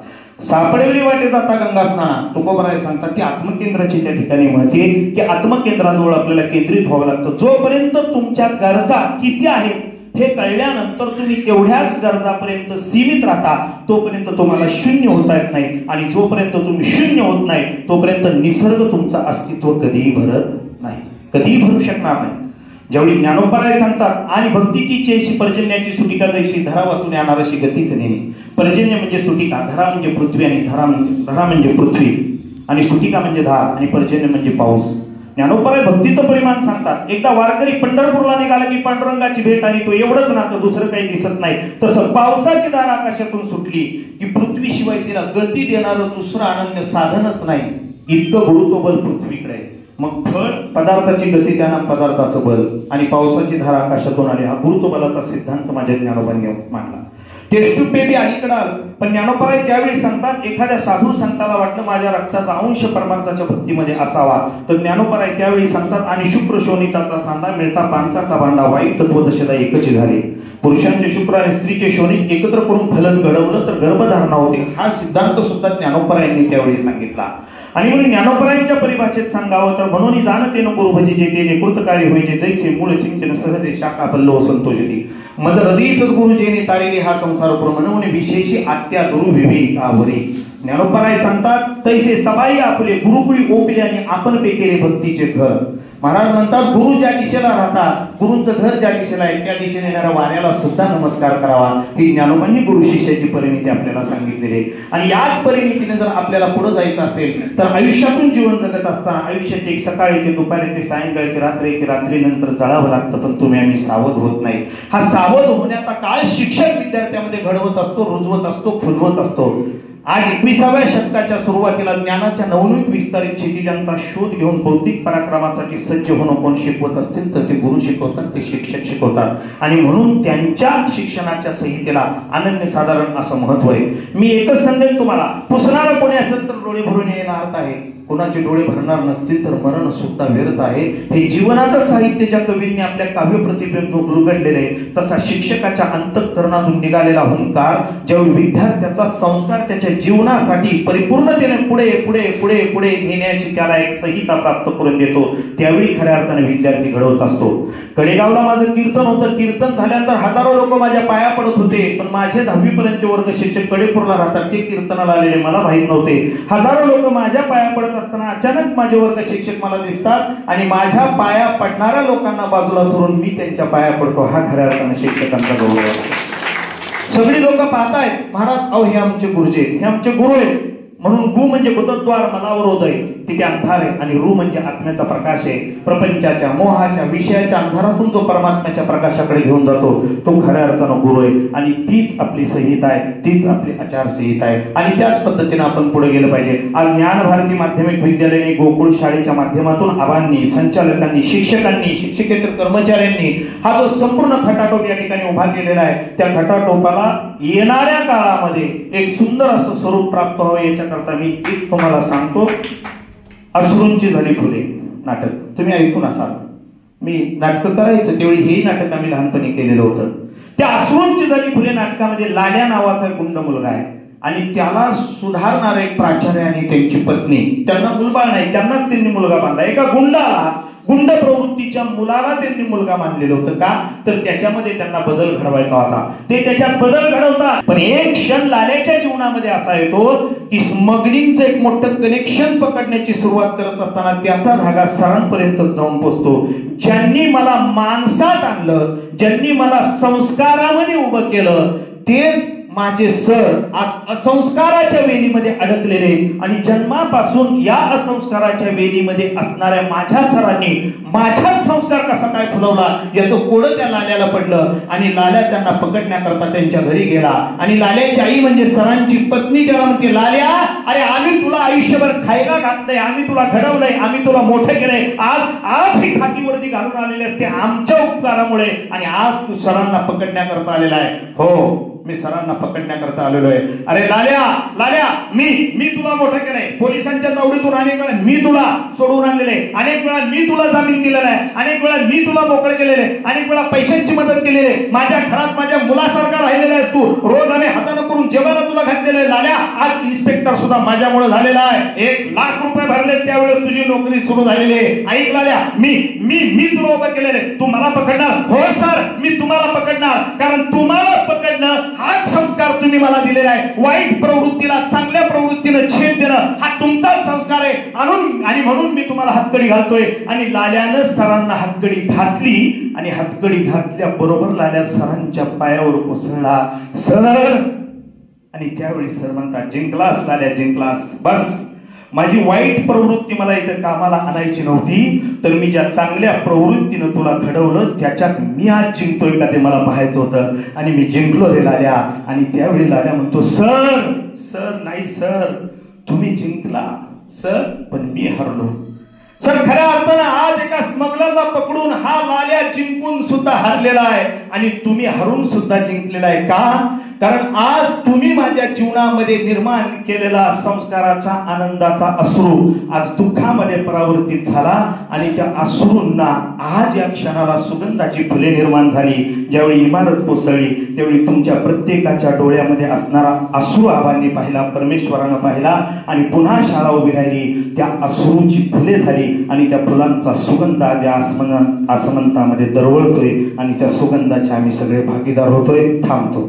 सापडेली वाटे जाता गंगा स्नाना, तुकोबराय सांगतात की आत्मकेंद्राची त्या ठिकाणी महती आहे की आत्मकेंद्राजवळ आपल्याला केंद्रित व्हावं लागतं. जोपर्यंत तुमच्या गरजा किती आहेत हे कळल्यानंतर तुम्ही तेवढ्याच गरजापर्यंत सीमित राहता, तोपर्यंत तुम्हाला शून्य होता येत नाही. आणि जोपर्यंत तुम्ही शून्य होत नाही तोपर्यंत निसर्ग तुमचं अस्तित्व कधीही भरत नाही, कधीही भरू शकणार नाही. ज्यावेळी ज्ञानोबाराय सांगतात आणि भक्ती की चेशी पर्जन्याची सुटिका जैशी धरा वाचून येणार अशी गतीच नेहमी. पर्जन्य म्हणजे सुटिका, धरा म्हणजे पृथ्वी आणि धरा म्हणजे पृथ्वी आणि सुटिका म्हणजे धार आणि पर्जन्य म्हणजे पाऊस. ज्ञानोबाराय भक्तीचं परिमाण सांगतात. एकदा वारकरी पंढरपूरला निघाला की पांडुरंगाची भेट आणि तो एवढंच नातं, दुसरं काही दिसत नाही. तसं पावसाची धार आकाशातून सुटली की पृथ्वी शिवाय तिला गती देणारं दुसरं अनन्य साधनच नाही. इतकं गुरुत्व बल पृथ्वीकडे. मग फळ पदार्थाची गती त्यांना पदार्थाचं बल आणि पावसाची धार आकाशातून आली. हा गुरुत्वबलाचा सिद्धांत माझ्या ज्ञानोबांनी मांडला. टेस्ट टू पे बी अलीकडे आलं, पण ज्ञानोबाराय त्यावेळी सांगतात एखाद्या साधू संताला वाटलं माझ्या रक्ताचा अंश परमार्थाच्या भक्तीमध्ये असावा, तर ज्ञानोबाराय त्यावेळी सांगतात आणि शुक्र शोणिताचा सांधा मिळता पांचाचा बांधा, वाईट तत्वदशेला एकच झाले. पुरुषांचे शुक्र आणि स्त्रीचे शोणित एकत्र करून फलन घडवलं तर गर्भधारणा होते. हा सिद्धांत सुद्धा ज्ञानोबारायांनी त्यावेळी सांगितला. आणि म्हणून ज्ञानोबारायांच्या परिभाषेत सांगावं तर म्हणून जाणते न पूर्वजी जेते निकृतकारी होईजे जैसे मूळ सिंचन सहजे शाखा पल्लव संतोषती. मज हृदय सद्गुरु जेने तारिले हा संसार पुर म्हणून विशेषी आत्या गुरु विवेकावरी. ज्ञानोबाराय सांगतात तैसे सबाई आपले गुरुकुळी ओपले आणि आपण पेकेले भक्तीचे घर. महाराज म्हणतात गुरु ज्या दिशेला राहतात, गुरुंचं घर ज्या दिशेला आहे त्या दिशेने येणाऱ्या वाऱ्याला सुद्धा नमस्कार करावा. ही ज्ञानोबांनी गुरु शिष्याची परिणिती आपल्याला सांगितलेली आहे. आणि याच परिणितीने जर आपल्याला पुढे जायचं असेल तर आयुष्यातून जीवन जगत असताना आयुष्याची एक सकाळ येते, दुपार येते, सायंकाळ येते, रात्र येते, रात्रीनंतर जळावं लागतं, पण तुम्ही आम्ही सावध होत नाही. हा सावध होण्याचा काळ शिक्षक विद्यार्थ्यामध्ये घडवत असतो, रुजवत असतो, फुलवत असतो. आज 21व्या शतकाच्या सुरुवातीला ज्ञानाच्या नवनवीन विस्तारित क्षितिजांचा शोध घेऊन बौद्धिक पराक्रमासाठी सज्ज होणं कोण शिकवत असतील तर ते गुरु शिकवतात, ते शिक्षक शिकवतात आणि म्हणून त्यांच्या शिक्षणाच्या संहितेला अनन्यसाधारण असं महत्व आहे. मी एकच सांगेन तुम्हाला, पुसणारं कोणी असेल तर डोळे भरून यायला अर्थ आहे, कोणाचे डोळे भरणार नसतील तर मरण सुद्धा व्यर्थ आहे. हे जीवनाचं साहित्य ज्या कवींनी आपल्या काव्य प्रतिबिंब उलगडलेले आहे, तसा शिक्षकाच्या अंतःकरणातून निघालेला हुंकार ज्यावेळी विद्यार्थ्याचा संस्कार त्याच्या जीवनासाठी परिपूर्णतेने पुढे पुढे पुढे पुढे नेण्याची त्याला एक संहिता प्राप्त करून देतो, त्यावेळी खऱ्या अर्थाने विद्यार्थी घडवत असतो. कडेगावला माझं कीर्तन होतं. कीर्तन झाल्यानंतर हजारो लोक माझ्या पाया पडत होते, पण माझे 10वी पर्यंतचे वर्ग शिक्षक कडेपूरला राहतात, ते कीर्तनाला आलेले मला माहीत नव्हते. हजारो लोक माझ्या पाया पडत असताना अचानक माझे वर्ग शिक्षक मला दिसतात आणि माझ्या पाया पडणाऱ्या लोकांना बाजूला सोडून मी त्यांच्या पाया पडतो. हा खऱ्या अर्थाने शिक्षकांचा गौरव असतो. सगळी लोक पाहतायत, महाराज अहो हे आमचे गुरुजी, हे आमचे गुरु आहेत. म्हणून गु म्हणजे बुद्धद्वार मनावर उदय, तिथे अंधार आहे, आणि रू म्हणजे आत्म्याचा प्रकाश आहे. प्रपंचाच्या मोहाच्या विषयाच्या अंधारातून जो परमात्म्याच्या प्रकाशाकडे घेऊन जातो तो खऱ्या अर्थानं गुरु आहे. आणि तीच आपली संहिता आहे, तीच आपली आचारसंहिता आहे, आणि त्याच पद्धतीने आपण पुढे गेलं पाहिजे. आज ज्ञान भारती माध्यमिक विद्यालयाने गोकुळ शाळेच्या माध्यमातून आबांनी, संचालकांनी, शिक्षकांनी, शिक्षकेतर कर्मचाऱ्यांनी हा जो संपूर्ण खटाटोप या ठिकाणी उभा केलेला आहे, त्या खटाटोपाला येणाऱ्या काळामध्ये एक सुंदर असं स्वरूप प्राप्त व्हावं याच्याकरता मी एक तुम्हाला सांगतो. अश्रूंची झाली फुले नाटक तुम्ही ऐकून असाल. मी नाटक करायचं त्यावेळी हे नाटक आम्ही लहानपणी केलेलं होतं. त्या अश्रूंची झाली फुले नाटकामध्ये लाल्या नावाचा गुंड मुलगा आहे आणि त्याला सुधारणार एक प्राचार्य आणि त्यांची पत्नी, त्यांना मुलबाळ नाही, त्यांनाच त्यांनी मुलगा बांधला. एका गुंडाला, गुंड प्रवृत्तीच्या मुलाला त्यांनी मुलगा मानलेलं होतं. का तर त्याच्यामध्ये त्यांना बदल घडवायचा होता, ते त्याच्यात बदल घडवतात. पण एक क्षण लाल्याच्या जीवनामध्ये असा येतो की स्मगलिंगचं एक मोठं कनेक्शन पकडण्याची सुरुवात करत असताना त्याचा धागा सरांपर्यंत जाऊन पोहोचतो. ज्यांनी मला माणसात आणलं, ज्यांनी मला संस्कारामध्ये उभं केलं, तेच माझे सर आज असंस्काराच्या वेलीमध्ये अडकलेले, आणि जन्मापासून या असंस्काराच्या वेलीमध्ये असणाऱ्या माझ्या सरांनी माझाच संस्कार कसा काय फुलवला याचं कोडं त्या लाल्याला पडलं. आणि लाल्या त्यांना पकडण्याकरता त्यांच्या घरी गेला, आणि लाल्याची आई म्हणजे सरांची पत्नी त्याला म्हणते, लाल्या अरे आम्ही तुला आयुष्यभर खायला घातलंय, आम्ही तुला घडवलंय, आम्ही तुला मोठं केलंय, आज ही खाकीवरती घालून आलेले असते आमच्या उपकारामुळे, आणि आज तू सरांना पकडण्याकरता आलेला आहे. हो मी सरांना पकडण्याकरता आलेलो आहे. अरे लाल्या लाल्या मी तुला मोठं केलंय, पोलिसांच्या तावडीतून अनेक वेळा मी तुला सोडून आणलेले, अनेक वेळा मी तुला जामीन दिलेला आहे, अनेक वेळा मी तुला मोकळे केलेले, अनेक वेळा पैशांची मदत केलेली आहे, माझ्या घरात माझ्या मुलासारखा राहिलेला आहेस तू, रोज आम्ही हाताने करून जेवायला तुला घातलेलं आहे. लाल्या आज इन्स्पेक्टर सुद्धा माझ्यामुळे झालेला आहे, 1 लाख रुपये भरले त्यावेळेस तुझी नोकरी सुरू झालेली आहे. ऐक लाल्या मी तुला उभं केलेले, तू मला पकडणार? हो सर मी तुम्हाला पकडणार, कारण तुम्हाला पकडणं हाच संस्कार तुम्ही मला दिलेला आहे. वाईट प्रवृत्तीला चांगल्या प्रवृत्तीने छेद देणं हा तुमचाच संस्कार आहे, आणि म्हणून मी तुम्हाला हातकडी घालतोय. आणि लाल्यानं सरांना हातकडी घातली, आणि हातकडी घातल्या बरोबर लाल्या सरांच्या पायावर कोसळला. सर, आणि त्यावेळी सर म्हणतात, जिंकलास लाल्या, जिंकलास. बस माझी वाईट प्रवृत्ती मला इथं कामाला आणायची नव्हती, तर मी ज्या चांगल्या प्रवृत्तीनं तुला घडवलं त्याच्यात मी आज जिंकतोय का ते मला पाहायचं होतं, आणि मी जिंकलो रे लाल्या. आणि त्यावेळी लाल्या म्हणतो, सर नाही सर तुम्ही जिंकला सर, पण मी हरलो. सर खऱ्या अर्थानं आज एका स्मगलरला पकडून हा लाल्या जिंकून सुद्धा हरलेला आहे, आणि तुम्ही हरून सुद्धा जिंकलेला आहे. का? कारण आज तुम्ही माझ्या जीवनामध्ये निर्माण केलेला संस्काराचा आनंदाचा अश्रू आज दुःखामध्ये परावर्तित झाला, आणि त्या अश्रूंना आज या क्षणाला सुगंधाची फुले निर्माण झाली. ज्यावेळी इमारत कोसळली त्यावेळी तुमच्या प्रत्येकाच्या डोळ्यामध्ये असणारा अश्रू आबांनी पाहिला, परमेश्वरानं पाहिला, आणि पुन्हा शाळा उभी राहिली. त्या अश्रूची फुले झाली, आणि त्या फुलांचा सुगंध आज आसमंतामध्ये दरवळतोय, आणि त्या सुगंधाचे आम्ही सगळे भागीदार होतोय. थांबतो.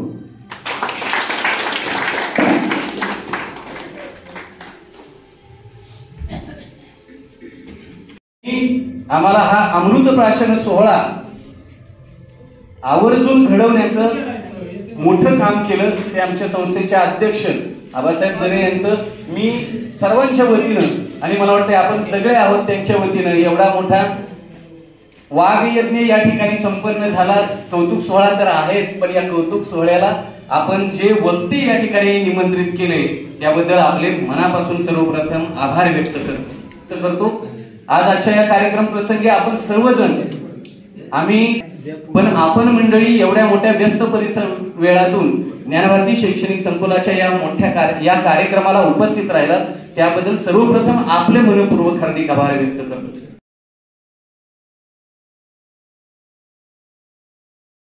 आम्हाला हा अमृत प्राशन सोहळा आवर्जून घडवण्याचं मोठं काम केलं ते आमच्या संस्थेचे अध्यक्ष आबासाहेब दरे यांचं मी सर्वांच्या वतीनं, आणि मला वाटतं आपण सगळे आहोत त्यांच्या वतीनं, एवढा मोठा वाघ यज्ञ या ठिकाणी संपन्न झाला. कौतुक सोहळा तर आहेच, पण या कौतुक सोहळ्याला आपण जे वक्ते या ठिकाणी निमंत्रित केले त्याबद्दल आपले मनापासून सर्वप्रथम आभार व्यक्त करतो. आज आजच्या या कार्यक्रम प्रसंगी आपण सर्वजण आपण मंडळी एवढ्या मोठ्या व्यस्त परिसर वेळातून ज्ञानभारती शैक्षणिक संकुलाच्या या मोठ्या या कार्यक्रमाला उपस्थित राहिलात त्याबद्दल सर्वप्रथम आपले मनपूर्वक हार्दिक आभार व्यक्त करतो.